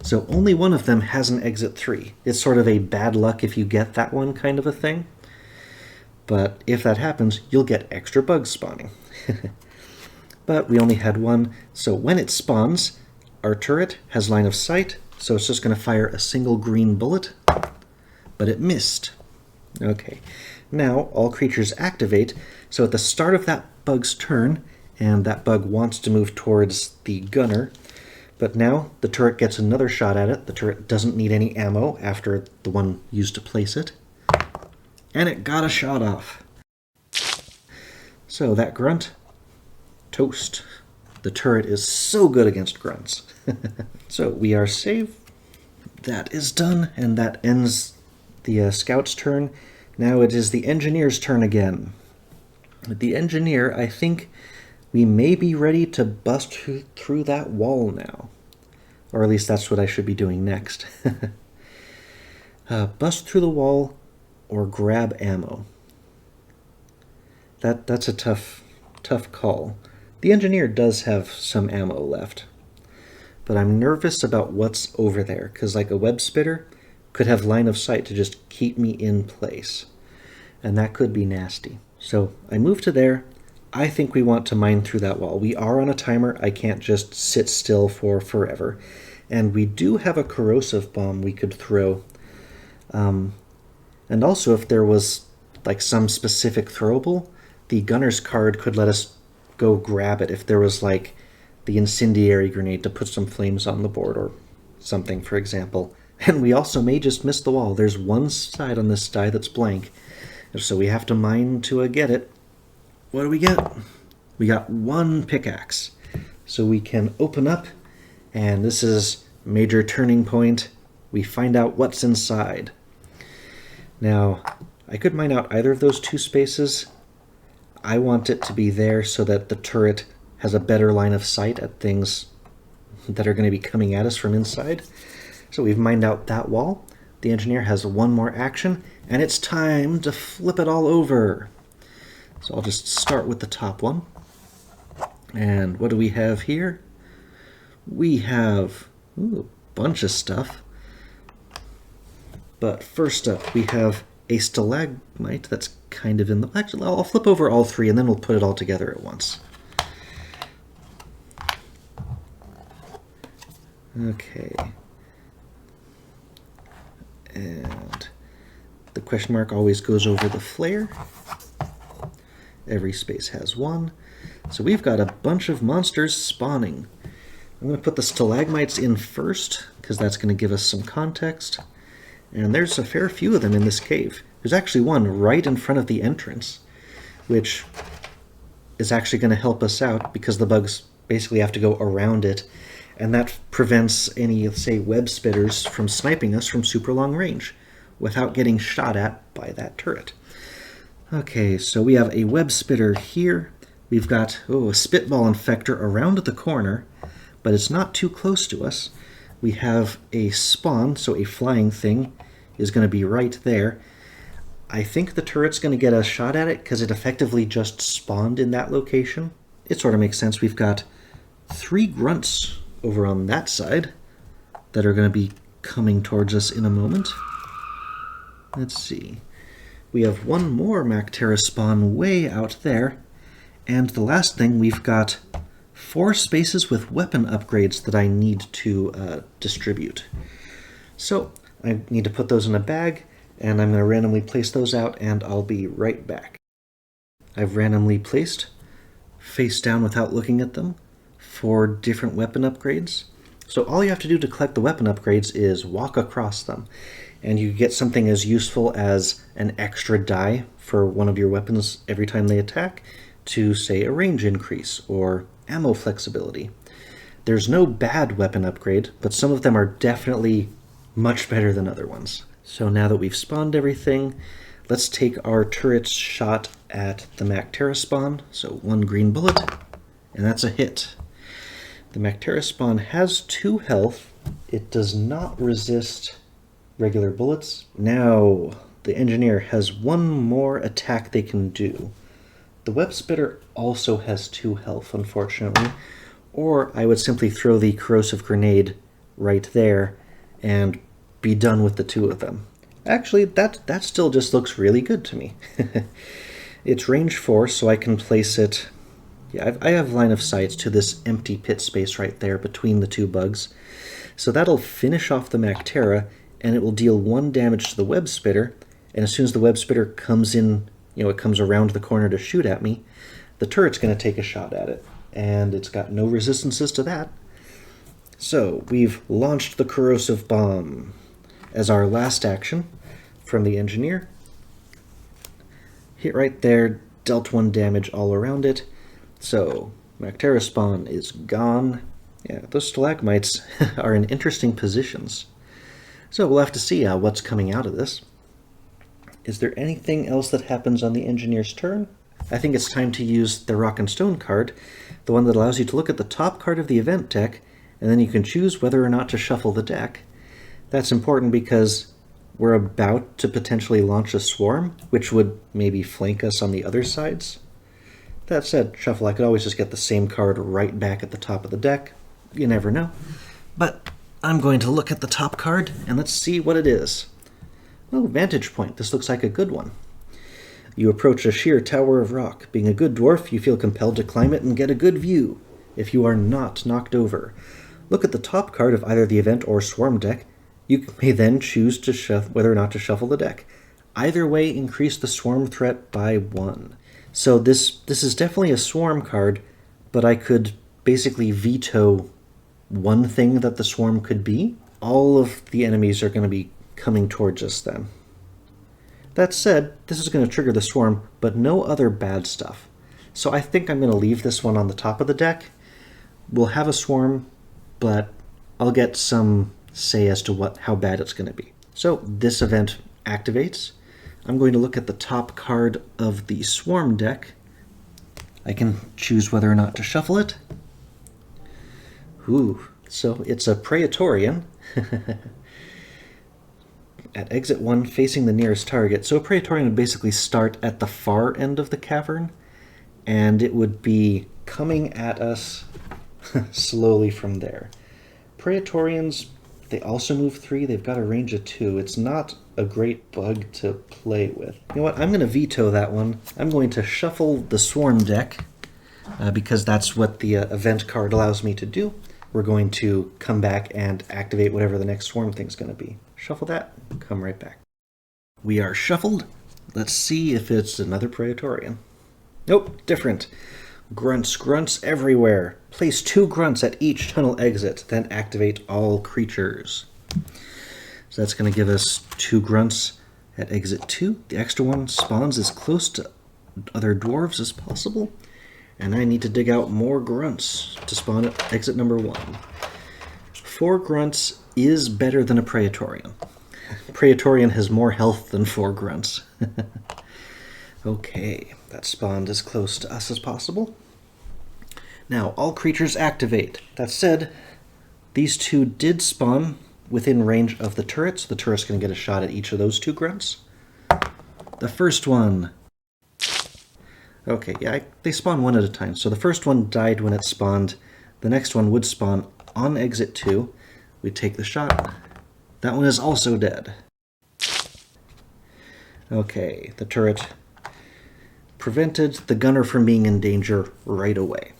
Speaker 1: So only one of them has an exit 3. It's sort of a bad luck if you get that one kind of a thing. But if that happens, you'll get extra bugs spawning. But we only had one, so when it spawns, our turret has line of sight, so it's just going to fire a single green bullet, but it missed. Okay, now all creatures activate, so at the start of that bug's turn, and that bug wants to move towards the gunner, but now the turret gets another shot at it. The turret doesn't need any ammo after the one used to place it, and it got a shot off. So that grunt, toast. The turret is so good against grunts. So we are safe. That is done, and that ends the scout's turn. Now it is the engineer's turn again. With the engineer, I think we may be ready to bust through that wall now. Or at least that's what I should be doing next. Bust through the wall or grab ammo. That's a tough call. The engineer does have some ammo left. But I'm nervous about what's over there, because like a web spitter could have line of sight to just keep me in place. And that could be nasty. So I move to there. I think we want to mine through that wall. We are on a timer. I can't just sit still for forever. And we do have a corrosive bomb we could throw. And also if there was like some specific throwable, the gunner's card could let us go grab it if there was like the incendiary grenade to put some flames on the board or something, for example. And we also may just miss the wall. There's one side on this die that's blank, so we have to mine to get it. What do we get? We got 1 pickaxe. So we can open up, and this is major turning point. We find out what's inside. Now, I could mine out either of those 2 spaces. I want it to be there so that the turret has a better line of sight at things that are going to be coming at us from inside. So we've mined out that wall. The engineer has 1 more action, and it's time to flip it all over. So I'll just start with the top one. And what do we have here? We have a bunch of stuff. But first up, we have a stalagmite that's kind of in the... Actually, I'll flip over all 3 and then we'll put it all together at once. Okay. And the question mark always goes over the flare. Every space has 1. So we've got a bunch of monsters spawning. I'm going to put the stalagmites in first, because that's going to give us some context. And there's a fair few of them in this cave. There's actually one right in front of the entrance, which is actually going to help us out because the bugs basically have to go around it, and that prevents any, say, web spitters from sniping us from super long range without getting shot at by that turret. Okay, so we have a web spitter here. We've got a spitball infector around the corner, but it's not too close to us. We have a spawn, so a flying thing is going to be right there. I think the turret's going to get a shot at it because it effectively just spawned in that location. It sort of makes sense. We've got 3 grunts over on that side that are going to be coming towards us in a moment. Let's see. We have 1 more Mactera spawn way out there. And the last thing, we've got 4 spaces with weapon upgrades that I need to distribute. So I need to put those in a bag, and I'm going to randomly place those out, and I'll be right back. I've randomly placed, face down without looking at them, 4 different weapon upgrades. So all you have to do to collect the weapon upgrades is walk across them, and you get something as useful as an extra die for one of your weapons every time they attack to, say, a range increase or ammo flexibility. There's no bad weapon upgrade, but some of them are definitely much better than other ones. So now that we've spawned everything, let's take our turret's shot at the Mactera spawn. So 1 green bullet, and that's a hit. The Mactera spawn has 2 health. It does not resist regular bullets. Now the engineer has 1 more attack they can do. The web spitter also has 2 health, unfortunately, or I would simply throw the corrosive grenade right there and be done with the 2 of them. Actually, that still just looks really good to me. It's range 4, so I can place it... Yeah, I have line of sight to this empty pit space right there between the 2 bugs. So that'll finish off the Mactera, and it will deal 1 damage to the web spitter, and as soon as the web spitter comes in, it comes around the corner to shoot at me, the turret's going to take a shot at it, and it's got no resistances to that. So we've launched the corrosive bomb as our last action from the engineer. Hit right there, dealt 1 damage all around it. So Mactera spawn is gone. Yeah, those stalagmites are in interesting positions. So we'll have to see what's coming out of this. Is there anything else that happens on the engineer's turn? I think it's time to use the Rock and Stone card, the one that allows you to look at the top card of the event deck, and then you can choose whether or not to shuffle the deck. That's important because we're about to potentially launch a swarm, which would maybe flank us on the other sides. That said, shuffle, I could always just get the same card right back at the top of the deck. You never know. But I'm going to look at the top card, and let's see what it is. Oh, vantage point. This looks like a good one. You approach a sheer tower of rock. Being a good dwarf, you feel compelled to climb it and get a good view. If you are not knocked over, look at the top card of either the event or swarm deck. You may then choose to whether or not to shuffle the deck. Either way, increase the swarm threat by 1. So this is definitely a swarm card, but I could basically veto one thing that the swarm could be. All of the enemies are going to be coming towards us then. That said, this is going to trigger the swarm, but no other bad stuff. So I think I'm going to leave this one on the top of the deck. We'll have a swarm, but I'll get some say as to how bad it's going to be. So this event activates. I'm going to look at the top card of the swarm deck. I can choose whether or not to shuffle it. Ooh, so it's a Praetorian. At exit 1, facing the nearest target. So a Praetorian would basically start at the far end of the cavern, and it would be coming at us slowly from there. Praetorians, they also move 3. They've got a range of 2. It's not a great bug to play with. You know what? I'm going to veto that one. I'm going to shuffle the swarm deck because that's what the event card allows me to do. We're going to come back and activate whatever the next swarm thing's going to be. Shuffle that, come right back. We are shuffled. Let's see if it's another Praetorian. Nope, different. Grunts everywhere. Place 2 grunts at each tunnel exit, then activate all creatures. So that's going to give us 2 grunts at exit 2. The extra one spawns as close to other dwarves as possible. And I need to dig out more grunts to spawn at exit number 1. 4 grunts is better than a Praetorian. Praetorian has more health than 4 grunts. Okay, that spawned as close to us as possible. Now, all creatures activate. That said, these 2 did spawn within range of the turret, so the turret's going to get a shot at each of those 2 grunts. The first one... Okay, yeah, they spawn 1 at a time. So the first one died when it spawned. The next one would spawn on exit 2. We'd take the shot. That one is also dead. Okay, the turret prevented the gunner from being in danger right away.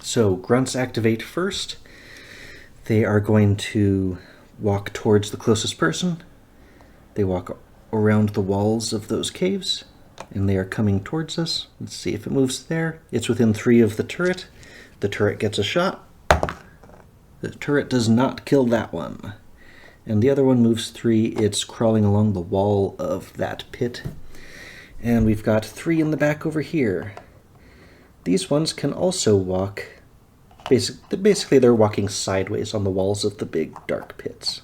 Speaker 1: So grunts activate first. They are going to walk towards the closest person. They walk around the walls of those caves, and they are coming towards us. Let's see if it moves there. It's within 3 of the turret. The turret gets a shot. The turret does not kill that one. And the other one moves 3. It's crawling along the wall of that pit. And we've got 3 in the back over here. These ones can also walk. Basically, they're walking sideways on the walls of the big dark pits.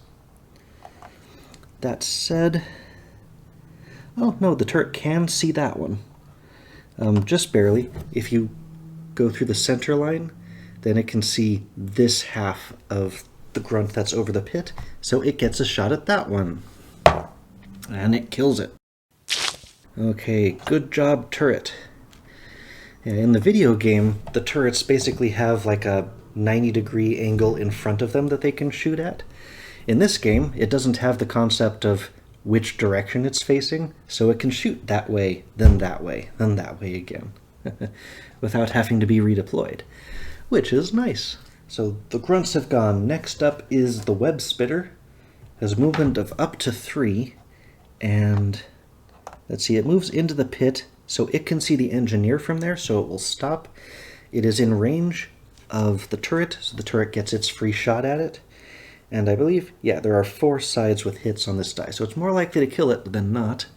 Speaker 1: That said, oh no, the turret can see that one. Just barely. If you go through the center line, then it can see this half of the grunt that's over the pit, so it gets a shot at that one. And it kills it. Okay, good job, turret. In the video game, the turrets basically have like a 90-degree angle in front of them that they can shoot at. In this game, it doesn't have the concept of which direction it's facing, so it can shoot that way, then that way, then that way again, without having to be redeployed, which is nice. So the grunts have gone. Next up is the web spitter. Has a movement of up to 3, and let's see, it moves into the pit, so it can see the engineer from there, so it will stop. It is in range of the turret, so the turret gets its free shot at it. And I believe, yeah, there are 4 sides with hits on this die, so it's more likely to kill it than not.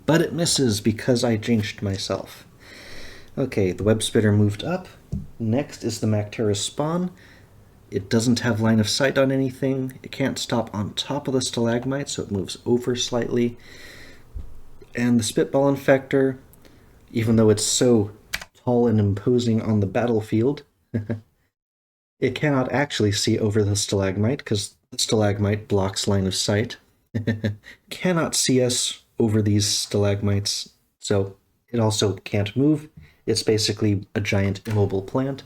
Speaker 1: But it misses because I jinxed myself. Okay, the web spitter moved up. Next is the Mactera spawn. It doesn't have line of sight on anything. It can't stop on top of the stalagmite, so it moves over slightly. And the Spitball Infector, even though it's so tall and imposing on the battlefield, it cannot actually see over the stalagmite because the stalagmite blocks line of sight. Cannot see us over these stalagmites, so it also can't move. It's basically a giant immobile plant.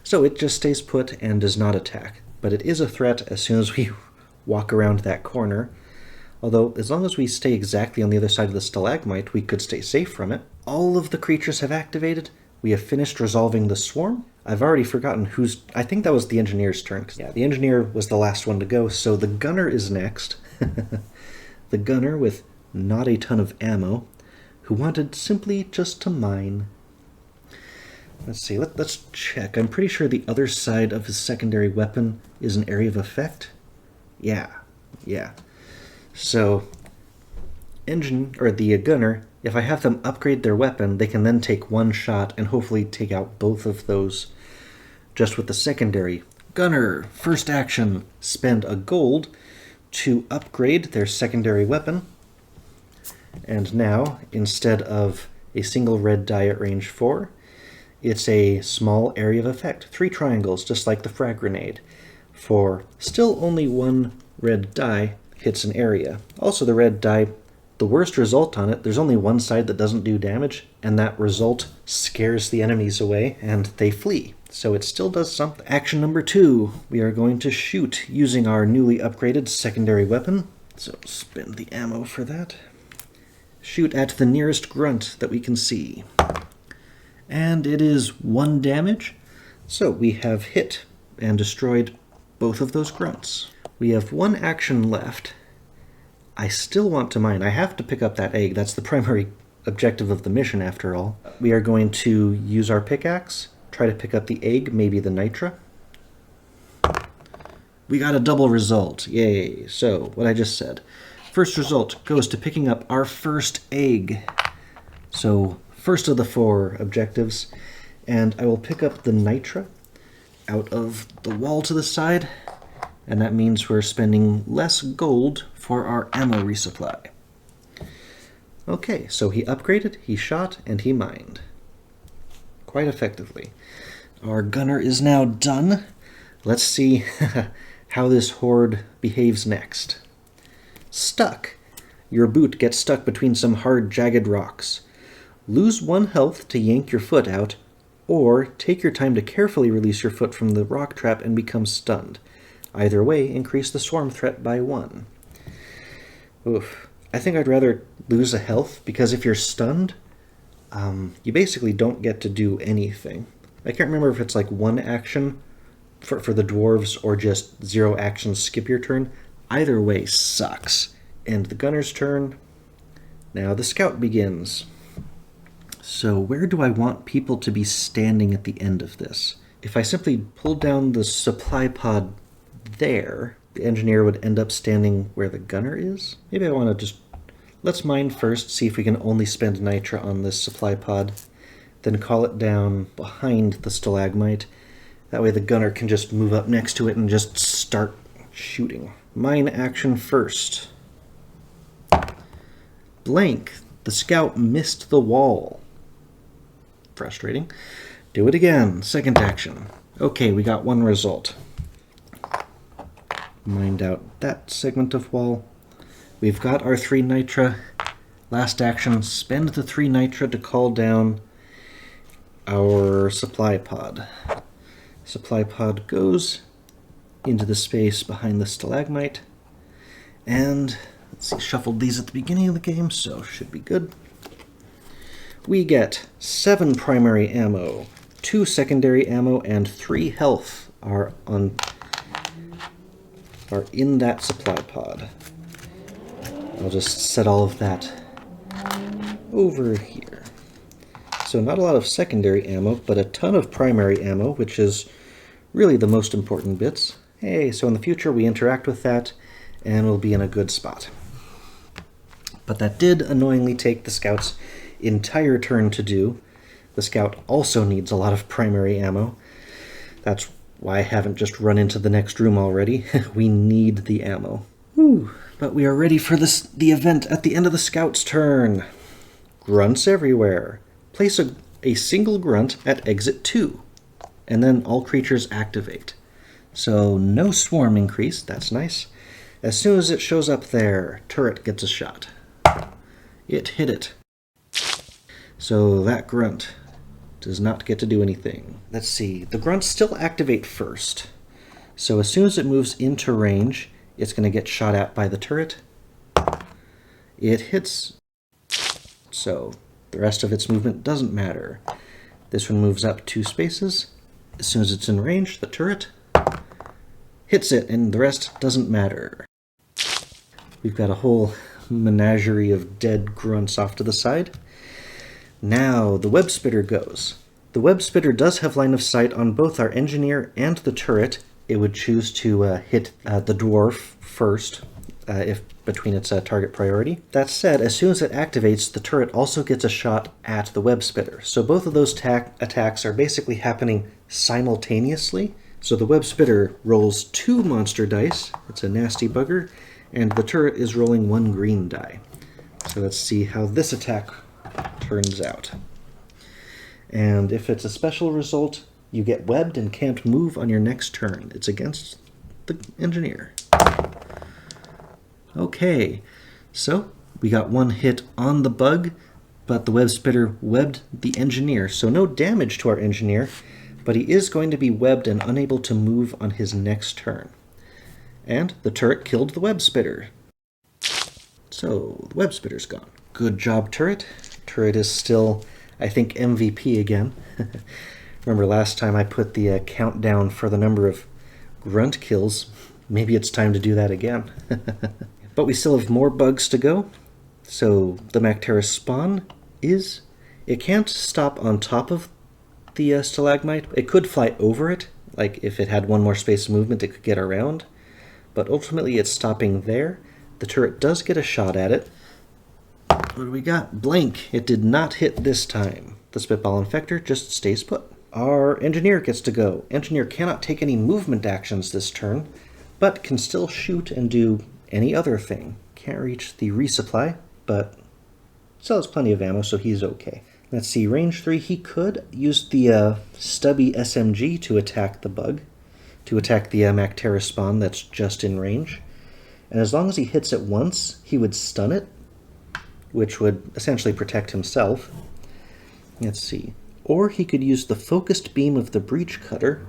Speaker 1: So it just stays put and does not attack. But it is a threat as soon as we walk around that corner. Although, as long as we stay exactly on the other side of the stalagmite, we could stay safe from it. All of the creatures have activated. We have finished resolving the swarm. I've already forgotten who's... I think that was the engineer's turn. Yeah, the engineer was the last one to go, so the gunner is next. The gunner with not a ton of ammo, who wanted simply just to mine. Let's see, let's check. I'm pretty sure the other side of his secondary weapon is an area of effect. Yeah. So, the gunner, if I have them upgrade their weapon, they can then take 1 shot and hopefully take out both of those just with the secondary. Gunner, first action, spend a gold to upgrade their secondary weapon. And now, instead of a single red die at range 4, it's a small area of effect, 3 triangles, just like the frag grenade. For still only 1 red die hits an area. Also, the red die, the worst result on it, there's only 1 side that doesn't do damage, and that result scares the enemies away, and they flee. So it still does something. Action number 2, we are going to shoot using our newly upgraded secondary weapon. So spend the ammo for that. Shoot at the nearest grunt that we can see. And it is 1 damage, so we have hit and destroyed both of those grunts. We have 1 action left. I still want to mine. I have to pick up that egg. That's the primary objective of the mission, after all. We are going to use our pickaxe, try to pick up the egg, maybe the nitra. We got a double result. Yay. So, what I just said. First result goes to picking up our first egg. So, first of the 4 objectives, and I will pick up the nitra out of the wall to the side, and that means we're spending less gold for our ammo resupply. Okay, so he upgraded, he shot, and he mined. Quite effectively. Our gunner is now done. Let's see how this horde behaves next. Stuck. Your boot gets stuck between some hard, jagged rocks. Lose 1 health to yank your foot out, or take your time to carefully release your foot from the rock trap and become stunned. Either way, increase the swarm threat by 1. Oof. I think I'd rather lose a health, because if you're stunned, you basically don't get to do anything. I can't remember if it's like 1 action for the dwarves or just 0 actions, skip your turn. Either way sucks. And the gunner's turn. Now the scout begins. So where do I want people to be standing at the end of this? If I simply pull down the supply pod there, the engineer would end up standing where the gunner is? Maybe I want to just... Let's mine first, see if we can only spend nitra on this supply pod. Then call it down behind the stalagmite. That way the gunner can just move up next to it and just start shooting. Mine action first. Blank. The scout missed the wall. Frustrating. Do it again. Second action. Okay, we got 1 result. Mined out that segment of wall. We've got our 3 nitra. Last action, spend the 3 nitra to call down our supply pod. Supply pod goes into the space behind the stalagmite. And, let's see, shuffled these at the beginning of the game, so should be good. We get 7 primary ammo, 2 secondary ammo, and 3 health are in that supply pod. I'll just set all of that over here. So not a lot of secondary ammo, but a ton of primary ammo, which is really the most important bits. Hey, so in the future we interact with that, and we'll be in a good spot. But that did annoyingly take the scout's entire turn to do. The scout also needs a lot of primary ammo. That's why I haven't just run into the next room already. We need the ammo. Whew. But we are ready for the event at the end of the scout's turn. Grunts everywhere. Place a single grunt at exit 2, and then all creatures activate. So no swarm increase, that's nice. As soon as it shows up there, turret gets a shot. It hit it. So that grunt does not get to do anything. Let's see, the grunts still activate first. So as soon as it moves into range, it's going to get shot at by the turret. It hits. So the rest of its movement doesn't matter. This one moves up 2 spaces. As soon as it's in range, the turret hits it, and the rest doesn't matter. We've got a whole menagerie of dead grunts off to the side. Now the web spitter goes. The web spitter does have line of sight on both our engineer and the turret. It would choose to hit the dwarf first, if between its target priority. That said, as soon as it activates, the turret also gets a shot at the web spitter. So both of those attacks are basically happening simultaneously. So the web spitter rolls 2 monster dice. It's a nasty bugger. And the turret is rolling 1 green die. So let's see how this attack turns out. And if it's a special result, you get webbed and can't move on your next turn. It's against the engineer. Okay, so we got 1 hit on the bug, but the web spitter webbed the engineer. So no damage to our engineer, but he is going to be webbed and unable to move on his next turn. And the turret killed the web spitter. So the web spitter's gone. Good job, turret. Turret is still, I think, MVP again. Remember last time I put the countdown for the number of grunt kills. Maybe it's time to do that again. But we still have more bugs to go. So the Macteris spawn is... It can't stop on top of the stalagmite. It could fly over it. Like if it had 1 more space of movement, it could get around. But ultimately it's stopping there. The turret does get a shot at it. What do we got? Blank. It did not hit this time. The Spitball Infector just stays put. Our engineer gets to go. Engineer cannot take any movement actions this turn, but can still shoot and do any other thing. Can't reach the resupply, but still has plenty of ammo, so he's okay. Let's see, range 3, he could use the stubby SMG to attack the bug, to attack the Macteris spawn that's just in range. And as long as he hits it once, he would stun it, which would essentially protect himself. Let's see. Or he could use the focused beam of the breach cutter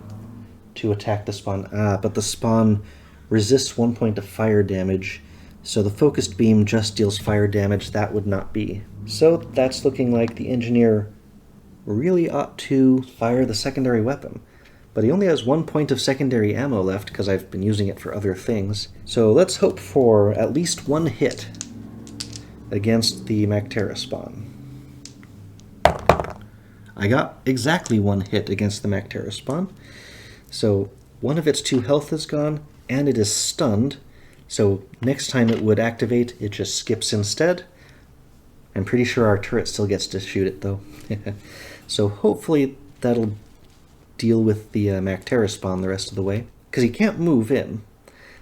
Speaker 1: to attack the spawn. But the spawn resists 1 point of fire damage, so the focused beam just deals fire damage. That would not be. So that's looking like the engineer really ought to fire the secondary weapon. But he only has 1 point of secondary ammo left because I've been using it for other things. So let's hope for at least 1 hit against the Mactera spawn. I got exactly 1 hit against the Mactera spawn. So 1 of its 2 health is gone, and it is stunned. So next time it would activate, it just skips instead. I'm pretty sure our turret still gets to shoot it, though. So hopefully that'll deal with the Mactera spawn the rest of the way. Because he can't move in.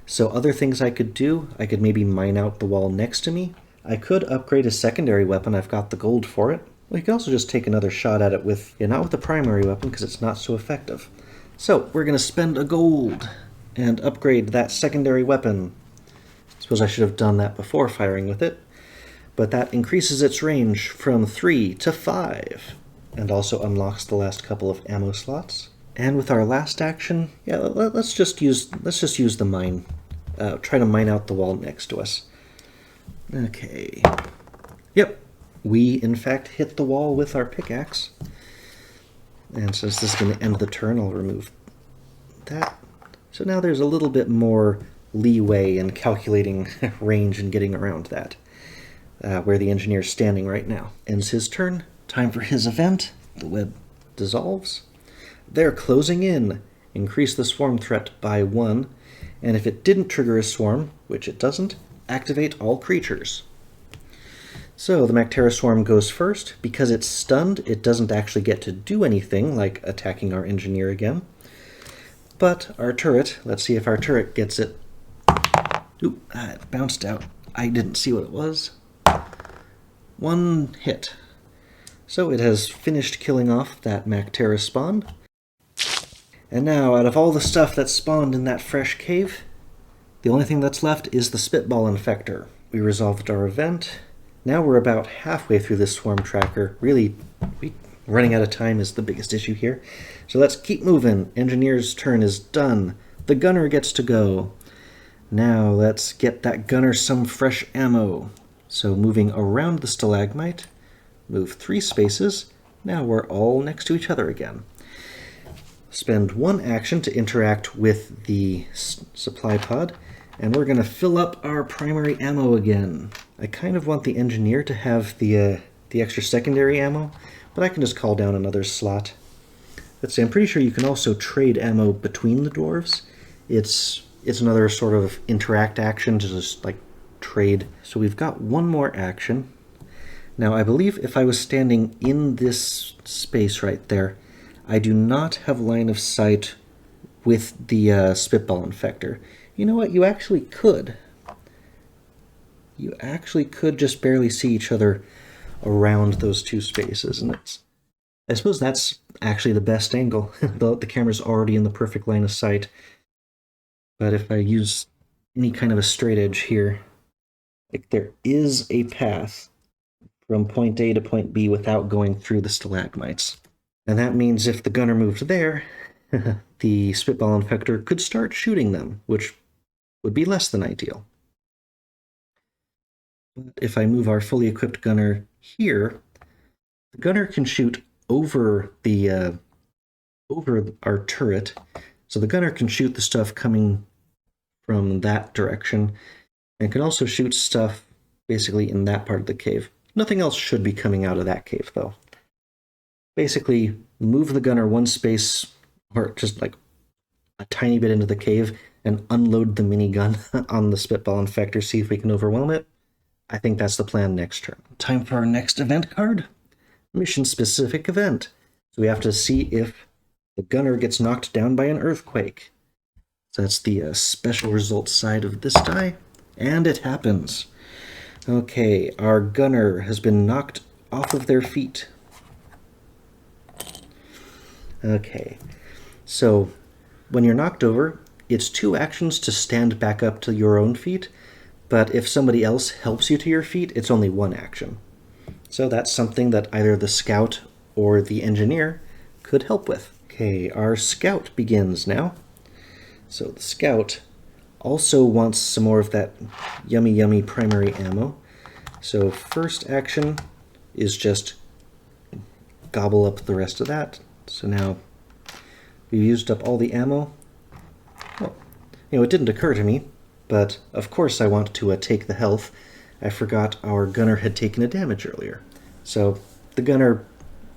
Speaker 1: So other things I could do, I could maybe mine out the wall next to me. I could upgrade a secondary weapon, I've got the gold for it. Well, you could also just take another shot at it with, not with the primary weapon, because it's not so effective. So, we're going to spend a gold and upgrade that secondary weapon. I suppose I should have done that before firing with it. But that increases its range from 3 to 5, and also unlocks the last couple of ammo slots. And with our last action, yeah, let's just use the mine. Try to mine out the wall next to us. Okay. Yep. We, in fact, hit the wall with our pickaxe. And since this is going to end the turn, I'll remove that. So now there's a little bit more leeway in calculating range and getting around that. Where the engineer's standing right now. Ends his turn. Time for his event. The web dissolves. They're closing in. Increase the swarm threat by 1. And if it didn't trigger a swarm, which it doesn't, activate all creatures. So the Mactera swarm goes first. Because it's stunned, it doesn't actually get to do anything, like attacking our engineer again. But our turret, let's see if our turret gets it. Oop, it bounced out. I didn't see what it was. 1 hit. So it has finished killing off that Mactera spawn. And now, out of all the stuff that spawned in that fresh cave, the only thing that's left is the Spitball Infector. We resolved our event. Now we're about halfway through this swarm tracker. Really, running out of time is the biggest issue here. So let's keep moving. Engineer's turn is done. The gunner gets to go. Now let's get that gunner some fresh ammo. So moving around the stalagmite, move 3 spaces. Now we're all next to each other again. Spend 1 action to interact with the supply pod, and we're going to fill up our primary ammo again. I kind of want the engineer to have the extra secondary ammo, but I can just call down another slot. Let's see, I'm pretty sure you can also trade ammo between the dwarves. It's another sort of interact action to just like trade. So we've got 1 more action. Now I believe if I was standing in this space right there, I do not have line of sight with the Spitball Infector. You know what? You actually could. You actually could just barely see each other around those 2 spaces. And I suppose that's actually the best angle. The camera's already in the perfect line of sight. But if I use any kind of a straight edge here, like there is a path from point A to point B without going through the stalagmites. And that means if the gunner moved there, the Spitball Infector could start shooting them, which would be less than ideal. But if I move our fully equipped gunner here, the gunner can shoot over our turret. So the gunner can shoot the stuff coming from that direction, and can also shoot stuff basically in that part of the cave. Nothing else should be coming out of that cave, though. Basically, move the gunner 1 space, or just like a tiny bit into the cave, and unload the minigun on the Spitball Infector, see if we can overwhelm it. I think that's the plan next turn. Time for our next event card. Mission-specific event. So we have to see if the gunner gets knocked down by an earthquake. So that's the special results side of this die. And it happens. Okay, our gunner has been knocked off of their feet. Okay, so when you're knocked over, it's 2 actions to stand back up to your own feet, but if somebody else helps you to your feet, it's only 1 action. So that's something that either the scout or the engineer could help with. Okay, our scout begins now. So the scout also wants some more of that yummy primary ammo. So first action is just gobble up the rest of that. So now we've used up all the ammo. Well, it didn't occur to me, but of course I want to take the health. I forgot our gunner had taken a damage earlier. So the gunner,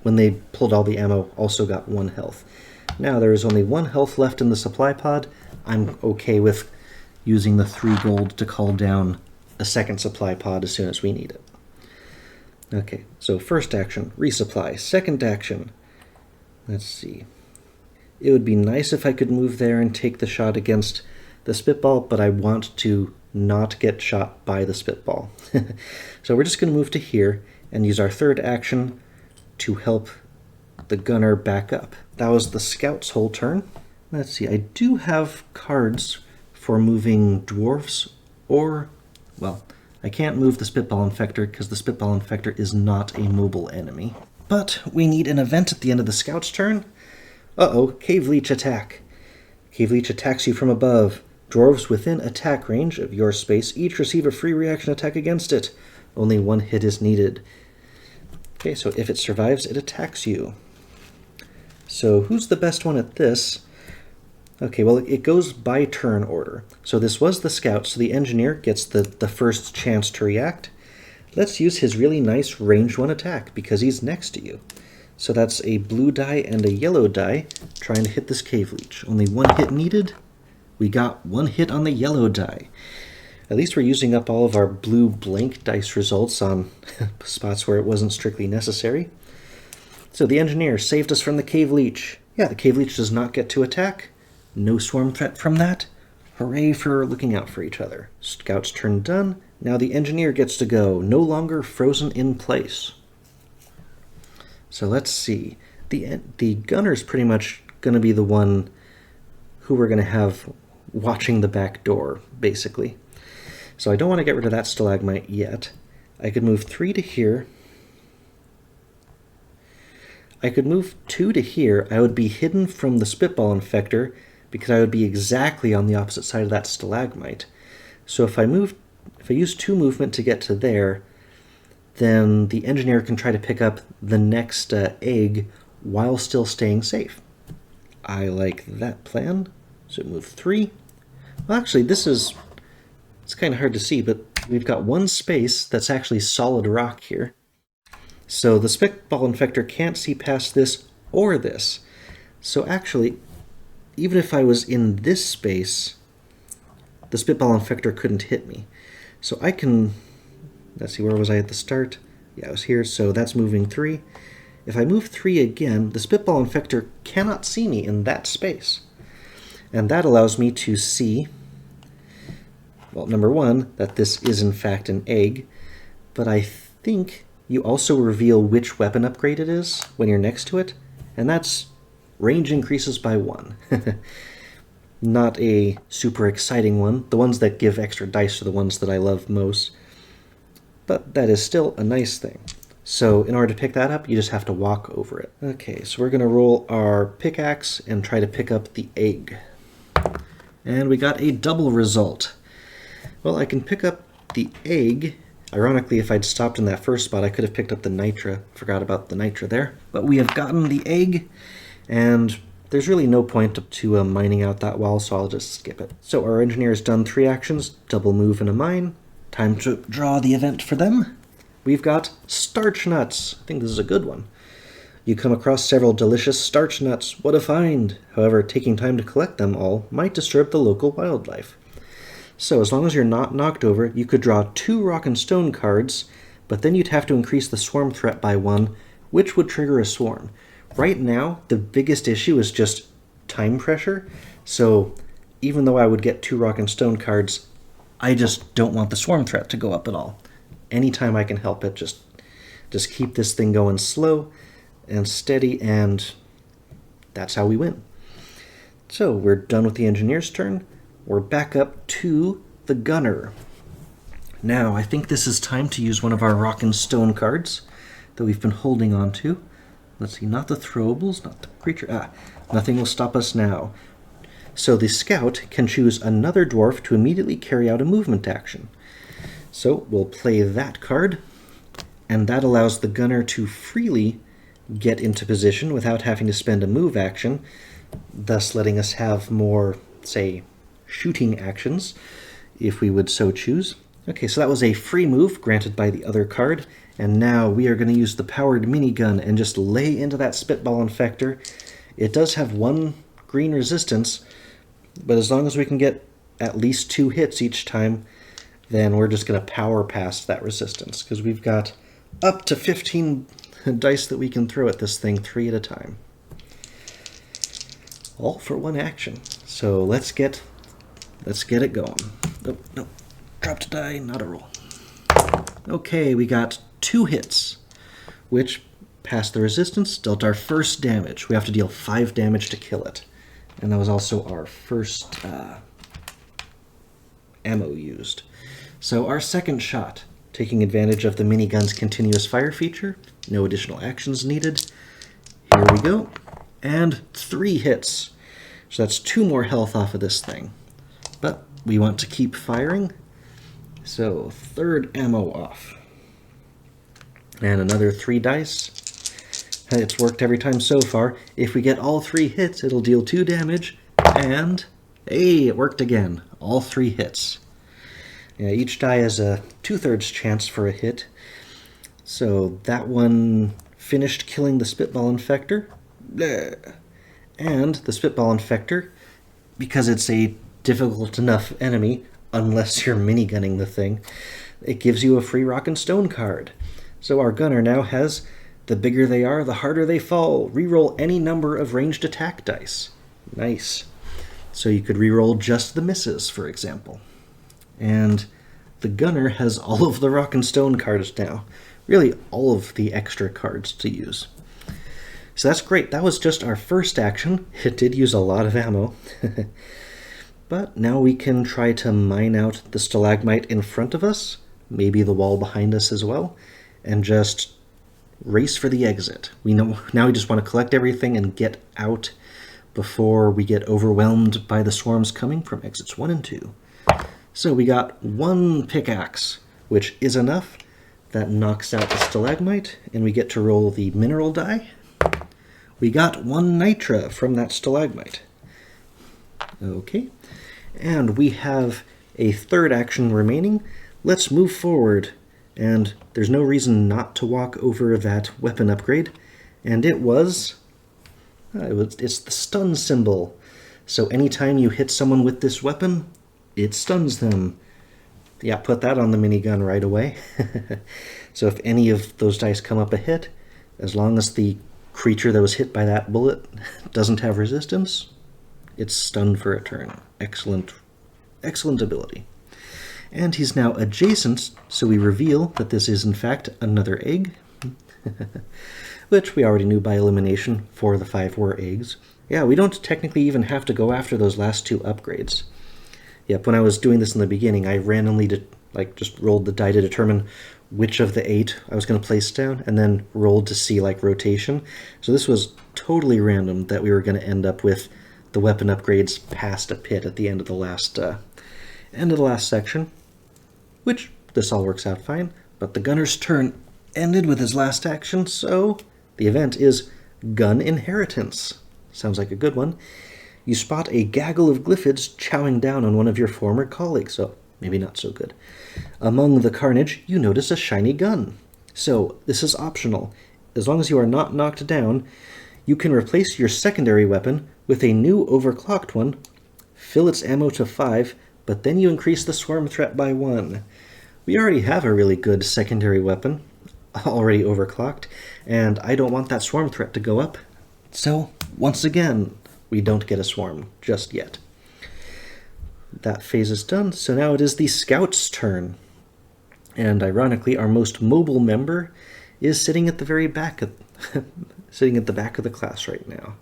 Speaker 1: when they pulled all the ammo, also got 1 health. Now there is only 1 health left in the supply pod. I'm okay with using the 3 gold to call down a second supply pod as soon as we need it. Okay, so first action, resupply. Second action, let's see. It would be nice if I could move there and take the shot against the spitball, but I want to not get shot by the spitball. So we're just going to move to here and use our third action to help the gunner back up. That was the scout's whole turn. Let's see, I do have cards for moving dwarfs, or, well, I can't move the spitball infector because the spitball infector is not a mobile enemy. But we need an event at the end of the scout's turn. Uh-oh, Cave Leech attack. Cave Leech attacks you from above. Dwarves within attack range of your space each receive a free reaction attack against it. Only 1 hit is needed. Okay, so if it survives, it attacks you. So who's the best one at this? Okay, well, it goes by turn order. So this was the scout, so the engineer gets the first chance to react. Let's use his really nice range 1 attack, because he's next to you. So that's a blue die and a yellow die trying to hit this cave leech. Only 1 hit needed. We got 1 hit on the yellow die. At least we're using up all of our blue blank dice results on spots where it wasn't strictly necessary. So the engineer saved us from the cave leech. Yeah, the cave leech does not get to attack. No swarm threat from that. Hooray for looking out for each other. Scout's turn done. Now the engineer gets to go. No longer frozen in place. So let's see. The gunner's pretty much going to be the one who we're going to have watching the back door, basically. So I don't want to get rid of that stalagmite yet. I could move 3 to here. I could move 2 to here. I would be hidden from the spitball infector because I would be exactly on the opposite side of that stalagmite. So if I use 2 movement to get to there, then the engineer can try to pick up the next egg while still staying safe. I like that plan. So move 3. Well, actually, it's kind of hard to see, but we've got 1 space that's actually solid rock here. So the spitball infector can't see past this or this. So actually, even if I was in this space, the spitball infector couldn't hit me. So I can, let's see, where was I at the start? Yeah, I was here, so that's moving 3. If I move 3 again, the spitball infector cannot see me in that space. And that allows me to see, well, number 1, that this is in fact an egg, but I think you also reveal which weapon upgrade it is when you're next to it, and that's range increases by 1. Not a super exciting one. The ones that give extra dice are the ones that I love most, but that is still a nice thing. So in order to pick that up, you just have to walk over it. Okay, so we're going to roll our pickaxe and try to pick up the egg. And we got a double result. Well, I can pick up the egg. Ironically, if I'd stopped in that first spot, I could have picked up the nitra. Forgot about the nitra there. But we have gotten the egg, and there's really no point to mining out that wall, so I'll just skip it. So our engineer's done 3 actions, double move and a mine. Time to draw the event for them. We've got starch nuts. I think this is a good one. You come across several delicious starch nuts. What a find! However, taking time to collect them all might disturb the local wildlife. So as long as you're not knocked over, you could draw 2 rock and stone cards, but then you'd have to increase the swarm threat by 1, which would trigger a swarm. Right now, the biggest issue is just time pressure, so even though I would get 2 rock and stone cards, I just don't want the swarm threat to go up at all. Anytime I can help it, just keep this thing going slow and steady, and that's how we win. So we're done with the engineer's turn. We're back up to the gunner. Now, I think this is time to use one of our rock and stone cards that we've been holding on to. Let's see, not the throwables, not the creature. Nothing will stop us now. So the scout can choose another dwarf to immediately carry out a movement action. So we'll play that card, and that allows the gunner to freely get into position without having to spend a move action, thus letting us have more, say, shooting actions, if we would so choose. Okay, so that was a free move granted by the other card, and now we are going to use the powered minigun and just lay into that spitball infector. It does have 1 green resistance, but as long as we can get at least 2 hits each time, then we're just going to power past that resistance, because we've got up to 15 dice that we can throw at this thing 3 at a time. All for 1 action. So let's get it going. No, dropped a die, not a roll. Okay, we got 2 hits, which passed the resistance, dealt our first damage. We have to deal 5 damage to kill it. And that was also our first ammo used. So our second shot, taking advantage of the minigun's continuous fire feature, no additional actions needed. Here we go. And 3 hits. So that's 2 more health off of this thing. But we want to keep firing. So 3rd ammo off. And another 3 dice. It's worked every time so far. If we get all 3 hits, it'll deal 2 damage. And, hey, it worked again. All 3 hits. Yeah, each die has a 2/3 chance for a hit. So that one finished killing the spitball infector. And the spitball infector, because it's a difficult enough enemy, unless you're minigunning the thing, it gives you a free rock and stone card. So our gunner now has, the bigger they are, the harder they fall. Reroll any number of ranged attack dice. Nice. So you could reroll just the misses, for example. And the gunner has all of the rock and stone cards now. Really, all of the extra cards to use. So that's great. That was just our first action. It did use a lot of ammo. But now we can try to mine out the stalagmite in front of us, maybe the wall behind us as well, and just race for the exit. We know now we just want to collect everything and get out before we get overwhelmed by the swarms coming from exits 1 and 2. So we got 1 pickaxe, which is enough. That knocks out the stalagmite, and we get to roll the mineral die. We got 1 nitra from that stalagmite. Okay, and we have a 3rd action remaining. Let's move forward, and there's no reason not to walk over that weapon upgrade, and it's the stun symbol. So anytime you hit someone with this weapon, it stuns them. Yeah, put that on the minigun right away. So if any of those dice come up a hit, as long as the creature that was hit by that bullet doesn't have resistance, it's stunned for a turn. Excellent, excellent ability. And he's now adjacent, so we reveal that this is in fact another egg, which we already knew by elimination. 4 of the 5 were eggs. Yeah, we don't technically even have to go after those last 2 upgrades. Yep, when I was doing this in the beginning, I randomly just rolled the die to determine which of the 8 I was going to place down, and then rolled to see rotation. So this was totally random that we were going to end up with the weapon upgrades past a pit at the end of the last section, which this all works out fine. But the gunner's turn ended with his last action, so the event is Gun Inheritance. Sounds like a good one. You spot a gaggle of glyphids chowing down on one of your former colleagues, so maybe not so good. Among the carnage, you notice a shiny gun. So this is optional. As long as you are not knocked down, you can replace your secondary weapon with a new overclocked one, fill its ammo to 5, but then you increase the swarm threat by 1. We already have a really good secondary weapon, already overclocked, and I don't want that swarm threat to go up. So, once again, we don't get a swarm just yet. That phase is done, so now it is the scout's turn. And ironically, our most mobile member is sitting at the very back of sitting at the back of the class right now.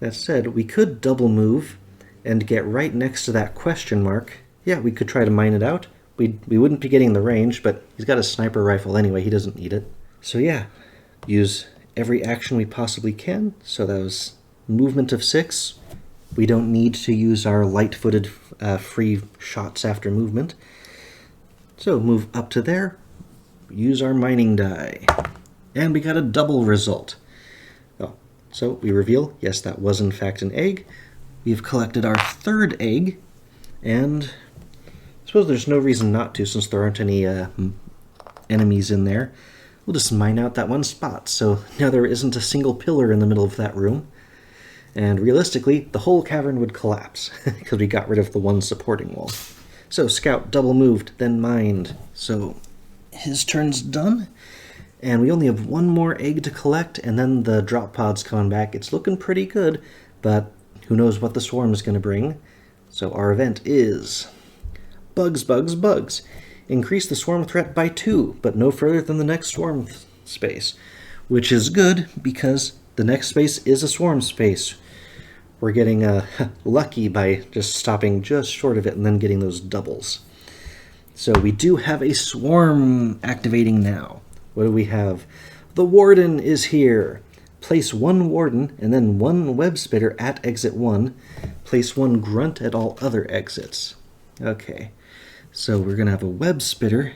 Speaker 1: That said, we could double move and get right next to that question mark. Yeah, we could try to mine it out. We wouldn't be getting the range, but he's got a sniper rifle anyway, he doesn't need it. So yeah, use every action we possibly can. So that was movement of 6. We don't need to use our light-footed free shots after movement. So move up to there, use our mining die. And we got a double result. Oh, so we reveal, yes, that was in fact an egg. We've collected our third egg, and I suppose there's no reason not to since there aren't any enemies in there. We'll just mine out that one spot, so now there isn't a single pillar in the middle of that room. And realistically, the whole cavern would collapse, because we got rid of the one supporting wall. So Scout double moved, then mined. So his turn's done, and we only have one more egg to collect, and then the drop pod's coming back. It's looking pretty good, but who knows what the swarm is going to bring. So our event is bugs, bugs, bugs. Increase the swarm threat by 2, but no further than the next swarm space, which is good because the next space is a swarm space. We're getting lucky by just stopping just short of it and then getting those doubles. So we do have a swarm activating now. What do we have? The warden is here. Place 1 warden and then 1 web spitter at exit 1. Place 1 grunt at all other exits. Okay. So we're going to have a web spitter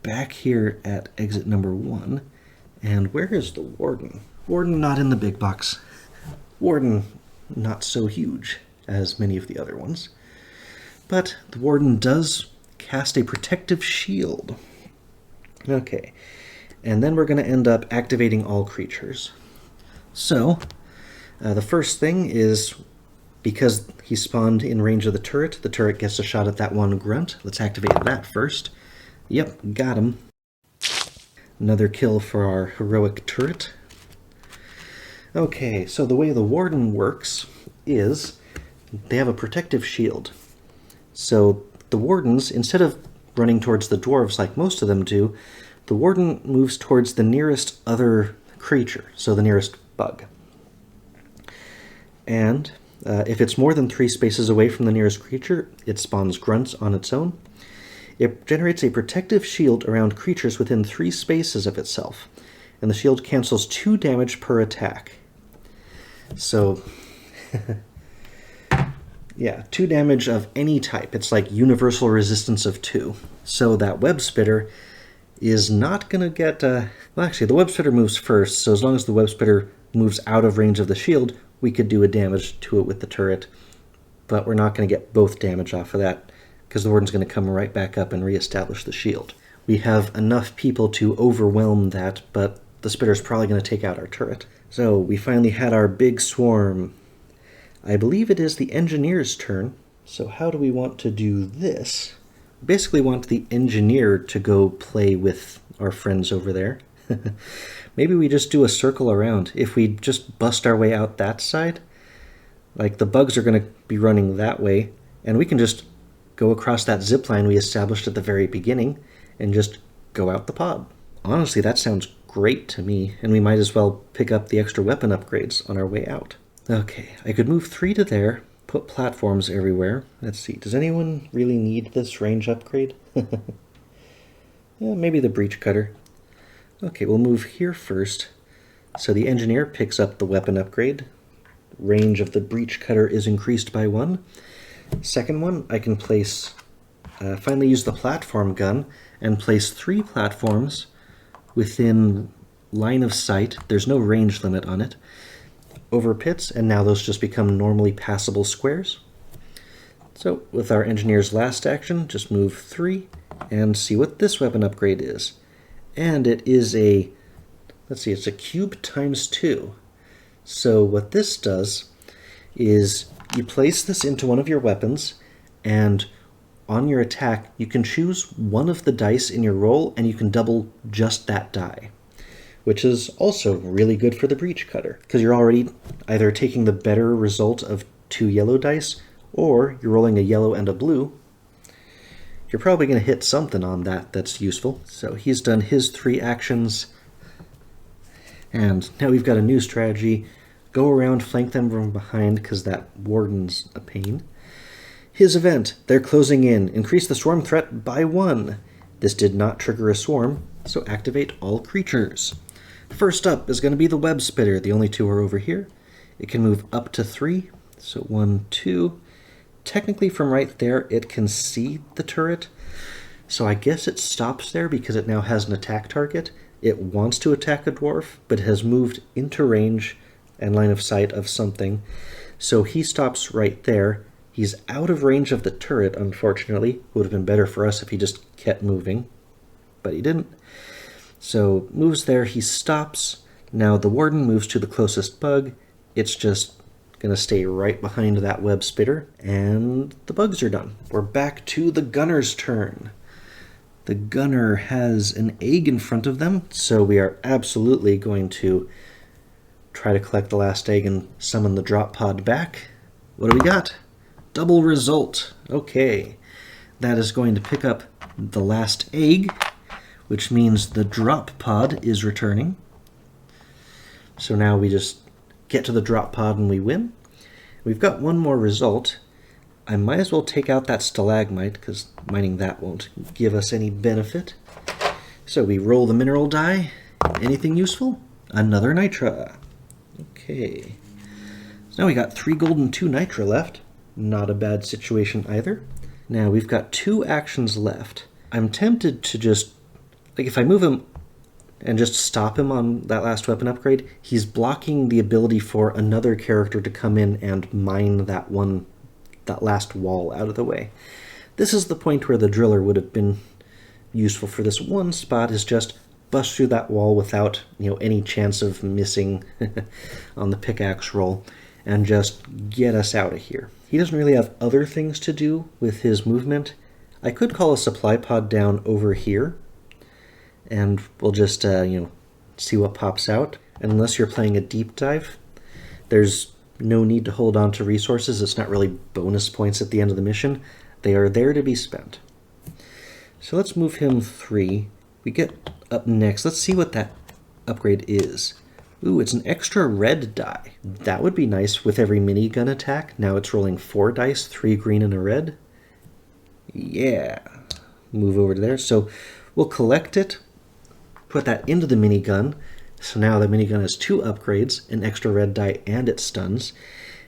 Speaker 1: back here at exit number 1. And where is the warden? Warden not in the big box. Warden not so huge as many of the other ones. But the warden does cast a protective shield. Okay. And then we're going to end up activating all creatures. So the first thing is, because he spawned in range of the turret gets a shot at that one grunt. Let's activate that first. Yep, got him. Another kill for our heroic turret. Okay, so the way the warden works is they have a protective shield. So the wardens, instead of running towards the dwarves like most of them do, the warden moves towards the nearest other creature, so the nearest bug. And if it's more than 3 spaces away from the nearest creature, it spawns grunts on its own. It generates a protective shield around creatures within 3 spaces of itself, and the shield cancels 2 damage per attack. So, yeah, 2 damage of any type. It's like universal resistance of 2. So that web spitter is not going to get... well, actually, the web spitter moves first, so as long as the web spitter moves out of range of the shield, we could do a damage to it with the turret, but we're not going to get both damage off of that, because the warden's going to come right back up and reestablish the shield. We have enough people to overwhelm that, but the spitter's probably going to take out our turret. So we finally had our big swarm. I believe it is the engineer's turn, so how do we want to do this? We basically want the engineer to go play with our friends over there. Maybe we just do a circle around. If we just bust our way out that side, like the bugs are going to be running that way, and we can just go across that zip line we established at the very beginning and just go out the pod. Honestly, that sounds great to me, and we might as well pick up the extra weapon upgrades on our way out. Okay, I could move 3 to there, put platforms everywhere. Let's see, does anyone really need this range upgrade? Yeah, maybe the breach cutter. Okay, we'll move here first. So the engineer picks up the weapon upgrade. Range of the breach cutter is increased by 1. Second one, I can place, finally use the platform gun and place 3 platforms within line of sight. There's no range limit on it. Over pits, and now those just become normally passable squares. So with our engineer's last action, just move 3 and see what this weapon upgrade is. And it is a, let's see, it's a cube times 2. So what this does is you place this into one of your weapons, and on your attack, you can choose one of the dice in your roll, and you can double just that die, which is also really good for the breach cutter, because you're already either taking the better result of 2 yellow dice, or you're rolling a yellow and a blue. You're probably going to hit something on that that's useful. So he's done his 3 actions. And now we've got a new strategy. Go around, flank them from behind, because that warden's a pain. His event, they're closing in. Increase the swarm threat by 1. This did not trigger a swarm, so activate all creatures. First up is going to be the web spitter. The only 2 are over here. It can move up to 3. So 1, 2... Technically from right there it can see the turret, so I guess it stops there because it now has an attack target, It wants to attack a dwarf, but has moved into range and line of sight of something. So he stops right there. He's out of range of the turret, unfortunately. Would have been better for us if he just kept moving, but he didn't. So moves there, he stops. Now the warden moves to the closest bug. It's just going to stay right behind that web spitter, and the bugs are done. We're back to the gunner's turn. The gunner has an egg in front of them, so we are absolutely going to try to collect the last egg and summon the drop pod back. What do we got? Double result. Okay. That is going to pick up the last egg, which means the drop pod is returning. So now we just get to the drop pod and we win. We've got one more result. I might as well take out that stalagmite, because mining that won't give us any benefit. So we roll the mineral die. Anything useful? Another nitra. Okay. So now we got 3 gold and 2 nitra left. Not a bad situation either. Now we've got 2 actions left. I'm tempted to just, like, if I move him and just stop him on that last weapon upgrade, he's blocking the ability for another character to come in and mine that last wall out of the way. This is the point where the driller would have been useful for this one spot, is just bust through that wall without, any chance of missing on the pickaxe roll, and just get us out of here. He doesn't really have other things to do with his movement. I could call a supply pod down over here, and we'll just, see what pops out. And unless you're playing a deep dive, there's no need to hold on to resources. It's not really bonus points at the end of the mission. They are there to be spent. So let's move him 3. We get up next. Let's see what that upgrade is. Ooh, it's an extra red die. That would be nice with every minigun attack. Now it's rolling 4 dice, 3 green and a red. Yeah. Move over to there. So we'll collect it, put that into the minigun. So now the minigun has 2 upgrades, an extra red die, and it stuns.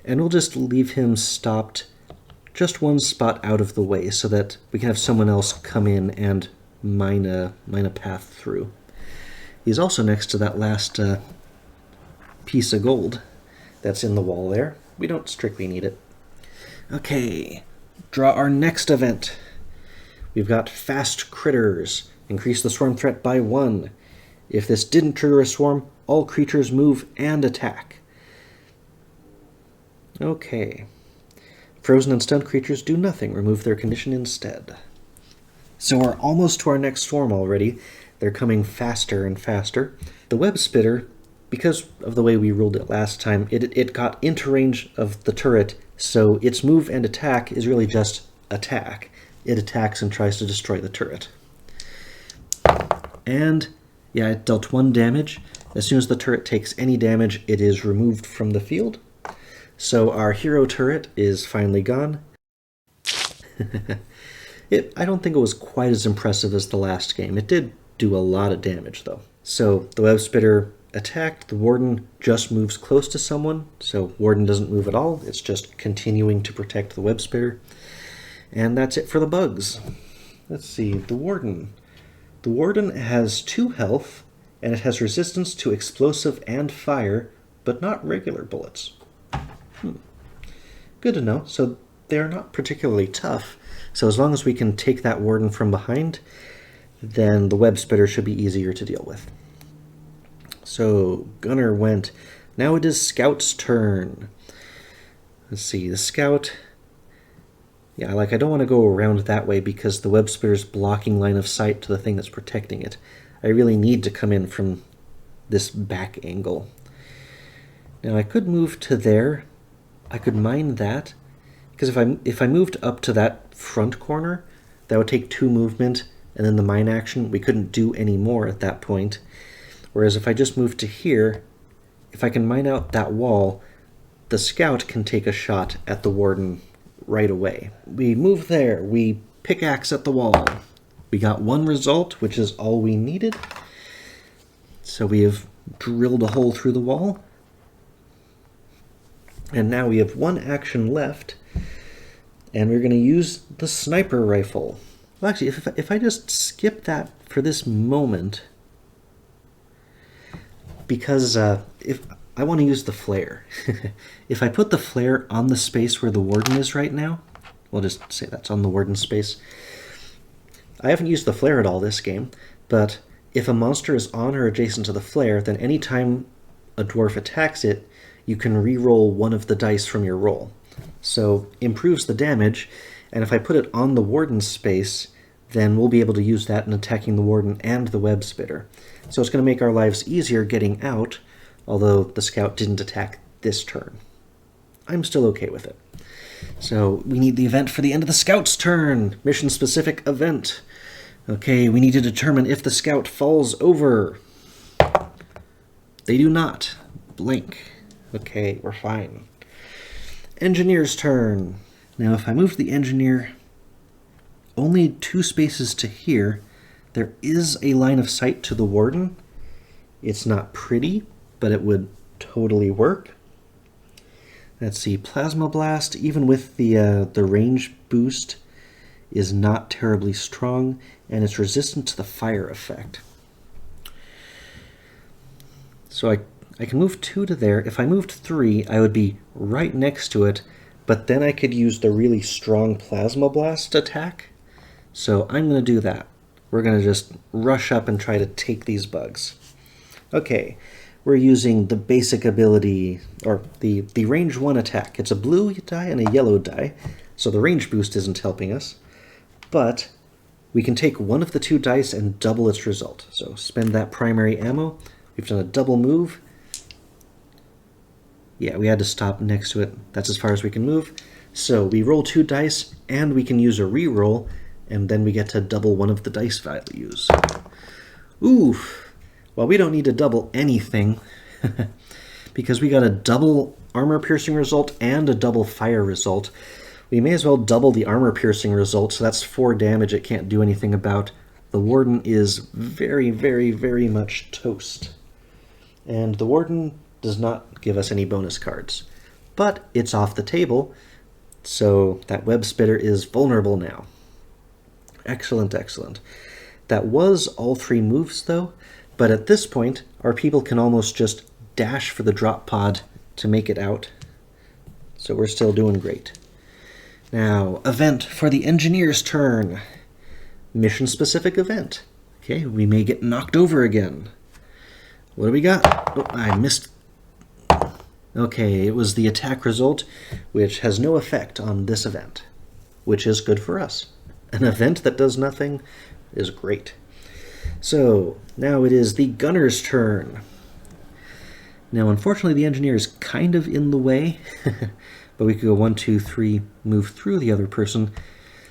Speaker 1: And we'll just leave him stopped just one spot out of the way so that we can have someone else come in and mine a path through. He's also next to that last piece of gold that's in the wall there. We don't strictly need it. Okay, draw our next event. We've got fast critters. Increase the swarm threat by 1. If this didn't trigger a swarm, all creatures move and attack. Okay. Frozen and stunned creatures do nothing. Remove their condition instead. So we're almost to our next swarm already. They're coming faster and faster. The web spitter, because of the way we ruled it last time, it got into range of the turret, so its move and attack is really just attack. It attacks and tries to destroy the turret. And yeah, it dealt 1 damage. As soon as the turret takes any damage, it is removed from the field. So our hero turret is finally gone. I don't think it was quite as impressive as the last game. It did do a lot of damage, though. So the web spitter attacked. The warden just moves close to someone. So warden doesn't move at all. It's just continuing to protect the web spitter. And that's it for the bugs. Let's see, the warden. The warden has 2 health, and it has resistance to explosive and fire, but not regular bullets. Good to know. So they're not particularly tough. So as long as we can take that warden from behind, then the web spitter should be easier to deal with. So gunner went. Now it is scout's turn. Let's see, the scout. Yeah, I don't want to go around that way because the web spitter's blocking line of sight to the thing that's protecting it. I really need to come in from this back angle. Now I could move to there. I could mine that, because if I moved up to that front corner, that would take 2 movement, and then the mine action, we couldn't do any more at that point. Whereas if I just moved to here, if I can mine out that wall, the scout can take a shot at the warden right away. We move there, we pickaxe at the wall. We got 1 result, which is all we needed. So we have drilled a hole through the wall. And now we have 1 action left, and we're going to use the sniper rifle. Well, actually, if I just skip that for this moment, because if I want to use the flare. If I put the flare on the space where the warden is right now, we'll just say that's on the warden space. I haven't used the flare at all this game, but if a monster is on or adjacent to the flare, then anytime a dwarf attacks it, you can re-roll one of the dice from your roll. So improves the damage, and if I put it on the warden's space, then we'll be able to use that in attacking the warden and the web spitter. So it's going to make our lives easier getting out, although the scout didn't attack this turn. I'm still okay with it. So we need the event for the end of the scout's turn. Mission-specific event. Okay, we need to determine if the scout falls over. They do not. Blink. Okay, we're fine. Engineer's turn. Now if I move the engineer only 2 spaces to here, there is a line of sight to the warden. It's not pretty, but it would totally work. Let's see, Plasma Blast, even with the range boost, is not terribly strong, and it's resistant to the fire effect. So I can move 2 to there. If I moved 3, I would be right next to it, but then I could use the really strong Plasma Blast attack. So I'm going to do that. We're going to just rush up and try to take these bugs. Okay, we're using the basic ability, or the range 1 attack. It's a blue die and a yellow die, so the range boost isn't helping us. But we can take one of the 2 dice and double its result. So spend that primary ammo. We've done a double move. Yeah, we had to stop next to it. That's as far as we can move. So we roll 2 dice, and we can use a re-roll, and then we get to double one of the dice values. Oof. Well, we don't need to double anything, because we got a double armor-piercing result and a double fire result. We may as well double the armor-piercing result, so that's 4 damage it can't do anything about. The warden is very, very, very much toast. And the warden does not give us any bonus cards. But it's off the table, so that web spitter is vulnerable now. Excellent, excellent. That was all 3 moves, though, but at this point, our people can almost just dash for the drop pod to make it out. So we're still doing great. Now, event for the engineer's turn. Mission-specific event. Okay, we may get knocked over again. What do we got? Oh, I missed. Okay, it was the attack result, which has no effect on this event, which is good for us. An event that does nothing is great. So, now it is the gunner's turn. Now, unfortunately, the engineer is kind of in the way, but we could go 1, 2, 3, move through the other person.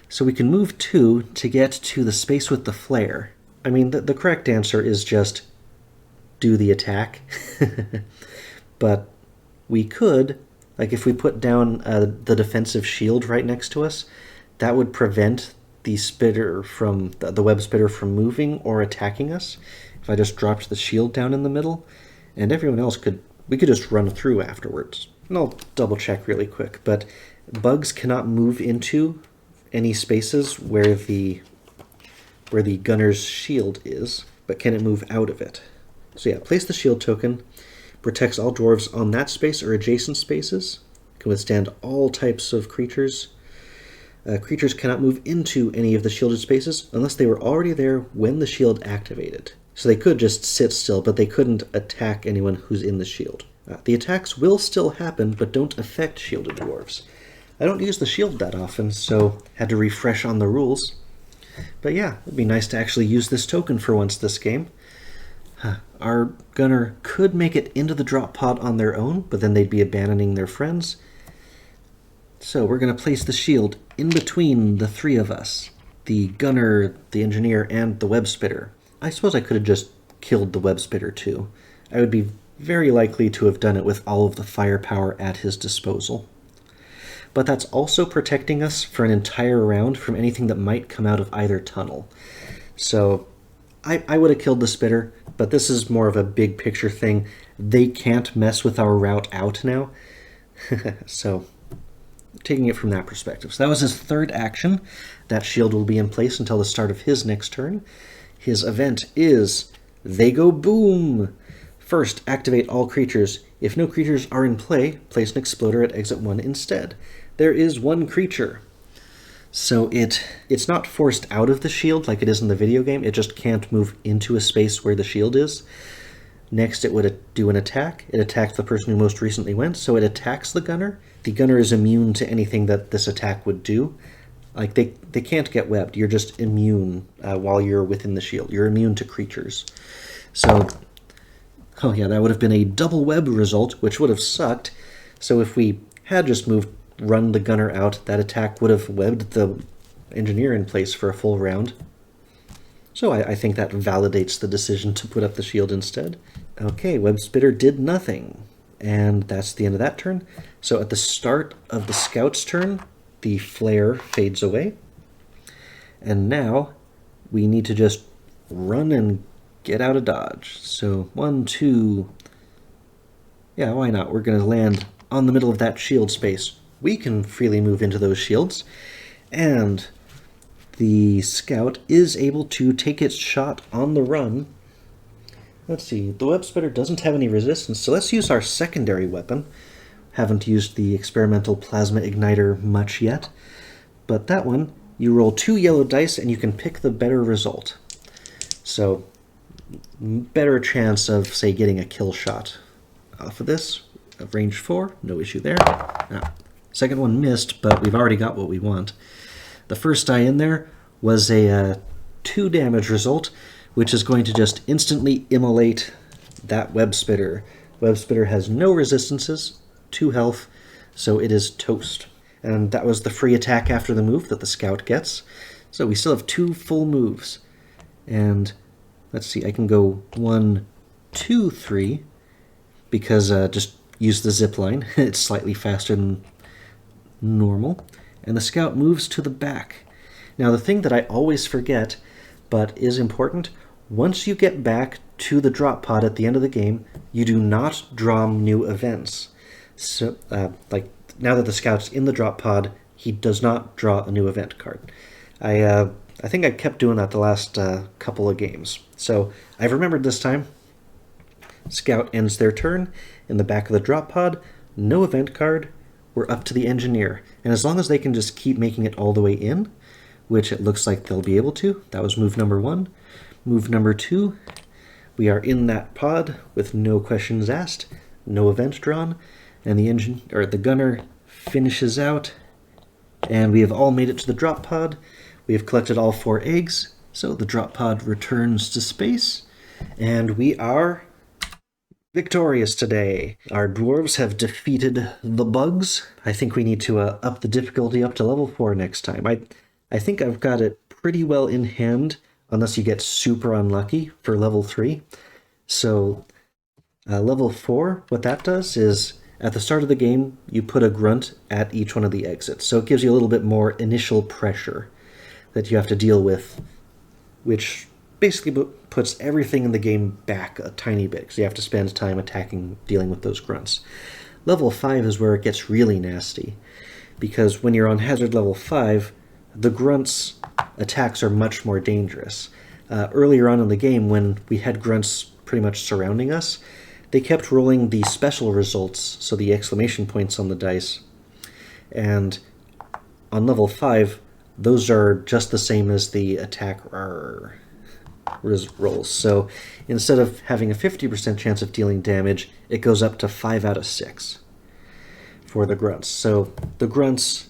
Speaker 1: So we can move 2 to get to the space with the flare. I mean, the correct answer is just do the attack. But we could, like if we put down the defensive shield right next to us, that would prevent the spitter from, the web spitter from moving or attacking us. If I just dropped the shield down in the middle, and everyone else we could just run through afterwards. And I'll double check really quick, but bugs cannot move into any spaces where the gunner's shield is, but can it move out of it? So yeah, place the shield token, protects all dwarves on that space or adjacent spaces, can withstand all types of creatures. Creatures cannot move into any of the shielded spaces unless they were already there when the shield activated. So they could just sit still, but they couldn't attack anyone who's in the shield. The attacks will still happen, but don't affect shielded dwarves. I don't use the shield that often, so had to refresh on the rules. But yeah, it'd be nice to actually use this token for once this game. Our gunner could make it into the drop pod on their own, but then they'd be abandoning their friends. So we're going to place the shield in between the 3 of us. The gunner, the engineer, and the web spitter. I suppose I could have just killed the web spitter too. I would be very likely to have done it with all of the firepower at his disposal. But that's also protecting us for an entire round from anything that might come out of either tunnel. So I would have killed the spitter, but this is more of a big picture thing. They can't mess with our route out now. So taking it from that perspective. So that was his 3rd action. That shield will be in place until the start of his next turn. His event is They Go Boom. First, activate all creatures. If no creatures are in play, place an exploder at exit 1 instead. There is one creature. So it's not forced out of the shield like it is in the video game. It just can't move into a space where the shield is. Next, it would do an attack. It attacks the person who most recently went, so it attacks the gunner. The gunner is immune to anything that this attack would do. Like, they can't get webbed. You're just immune while you're within the shield. You're immune to creatures. So, oh yeah, that would have been a double web result, which would have sucked. So if we had just run the gunner out, that attack would have webbed the engineer in place for a full round. So I think that validates the decision to put up the shield instead. Okay, Web Spitter did nothing. And that's the end of that turn. So at the start of the scout's turn, the flare fades away. And now we need to just run and get out of dodge. So 1, 2... Yeah, why not? We're going to land on the middle of that shield space. We can freely move into those shields. And the scout is able to take its shot on the run. Let's see, the Web Spitter doesn't have any resistance, so let's use our secondary weapon. Haven't used the experimental plasma igniter much yet, but that one, you roll 2 yellow dice and you can pick the better result. So, better chance of, say, getting a kill shot off of this. Of range 4, no issue there. Second one missed, but we've already got what we want. The first die in there was a 2 damage result, which is going to just instantly immolate that Web Spitter. Web Spitter has no resistances, 2 health, so it is toast. And that was the free attack after the move that the scout gets. So we still have 2 full moves. And let's see, I can go 1, 2, 3, because just use the zip line. It's slightly faster than normal. And the scout moves to the back. Now the thing that I always forget, but is important, once you get back to the drop pod at the end of the game, you do not draw new events. So, like, now that the scout's in the drop pod, he does not draw a new event card. I think I kept doing that the last couple of games. So I've remembered this time. Scout ends their turn in the back of the drop pod, no event card, we're up to the engineer. And as long as they can just keep making it all the way in, which it looks like they'll be able to, that was move number 1. Move number 2, we are in that pod with no questions asked, no event drawn, and the gunner finishes out, and we have all made it to the drop pod. We have collected all 4 eggs, so the drop pod returns to space, and we are victorious today. Our dwarves have defeated the bugs. I think we need to up the difficulty up to level 4 next time. I think I've got it pretty well in hand, unless you get super unlucky for level 3. So level 4, what that does is, at the start of the game, you put a grunt at each one of the exits. So it gives you a little bit more initial pressure that you have to deal with, which basically puts everything in the game back a tiny bit, because you have to spend time dealing with those grunts. Level 5 is where it gets really nasty, because when you're on hazard level 5, the grunts' attacks are much more dangerous. Earlier on in the game, when we had grunts pretty much surrounding us, they kept rolling the special results, so the exclamation points on the dice. And on level 5, those are just the same as the attack rolls. So instead of having a 50% chance of dealing damage, it goes up to 5 out of 6 for the grunts. So the grunts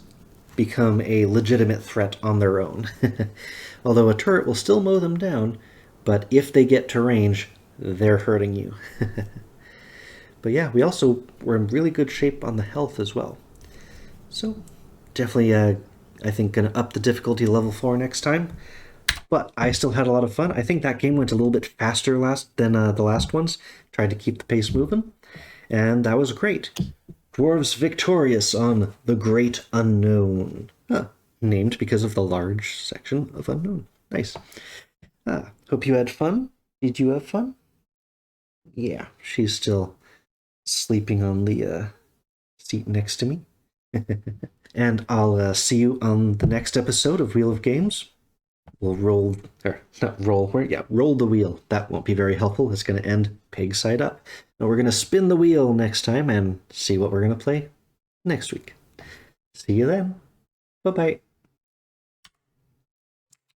Speaker 1: become a legitimate threat on their own. Although a turret will still mow them down, but if they get to range, they're hurting you. But yeah, we also were in really good shape on the health as well. So definitely, I think, going to up the difficulty to level 4 next time. But I still had a lot of fun. I think that game went a little bit faster than the last ones. Tried to keep the pace moving. And that was great. Dwarves victorious on the Great Unknown. Named because of the large section of unknown. Nice. Hope you had fun. Did you have fun? Yeah, she's still sleeping on the seat next to me. And I'll see you on the next episode of Wheel of Games. We'll roll, or not roll, roll the wheel. That won't be very helpful. It's going to end pig side up. Now we're going to spin the wheel next time and see what we're going to play next week. See you then. Bye-bye.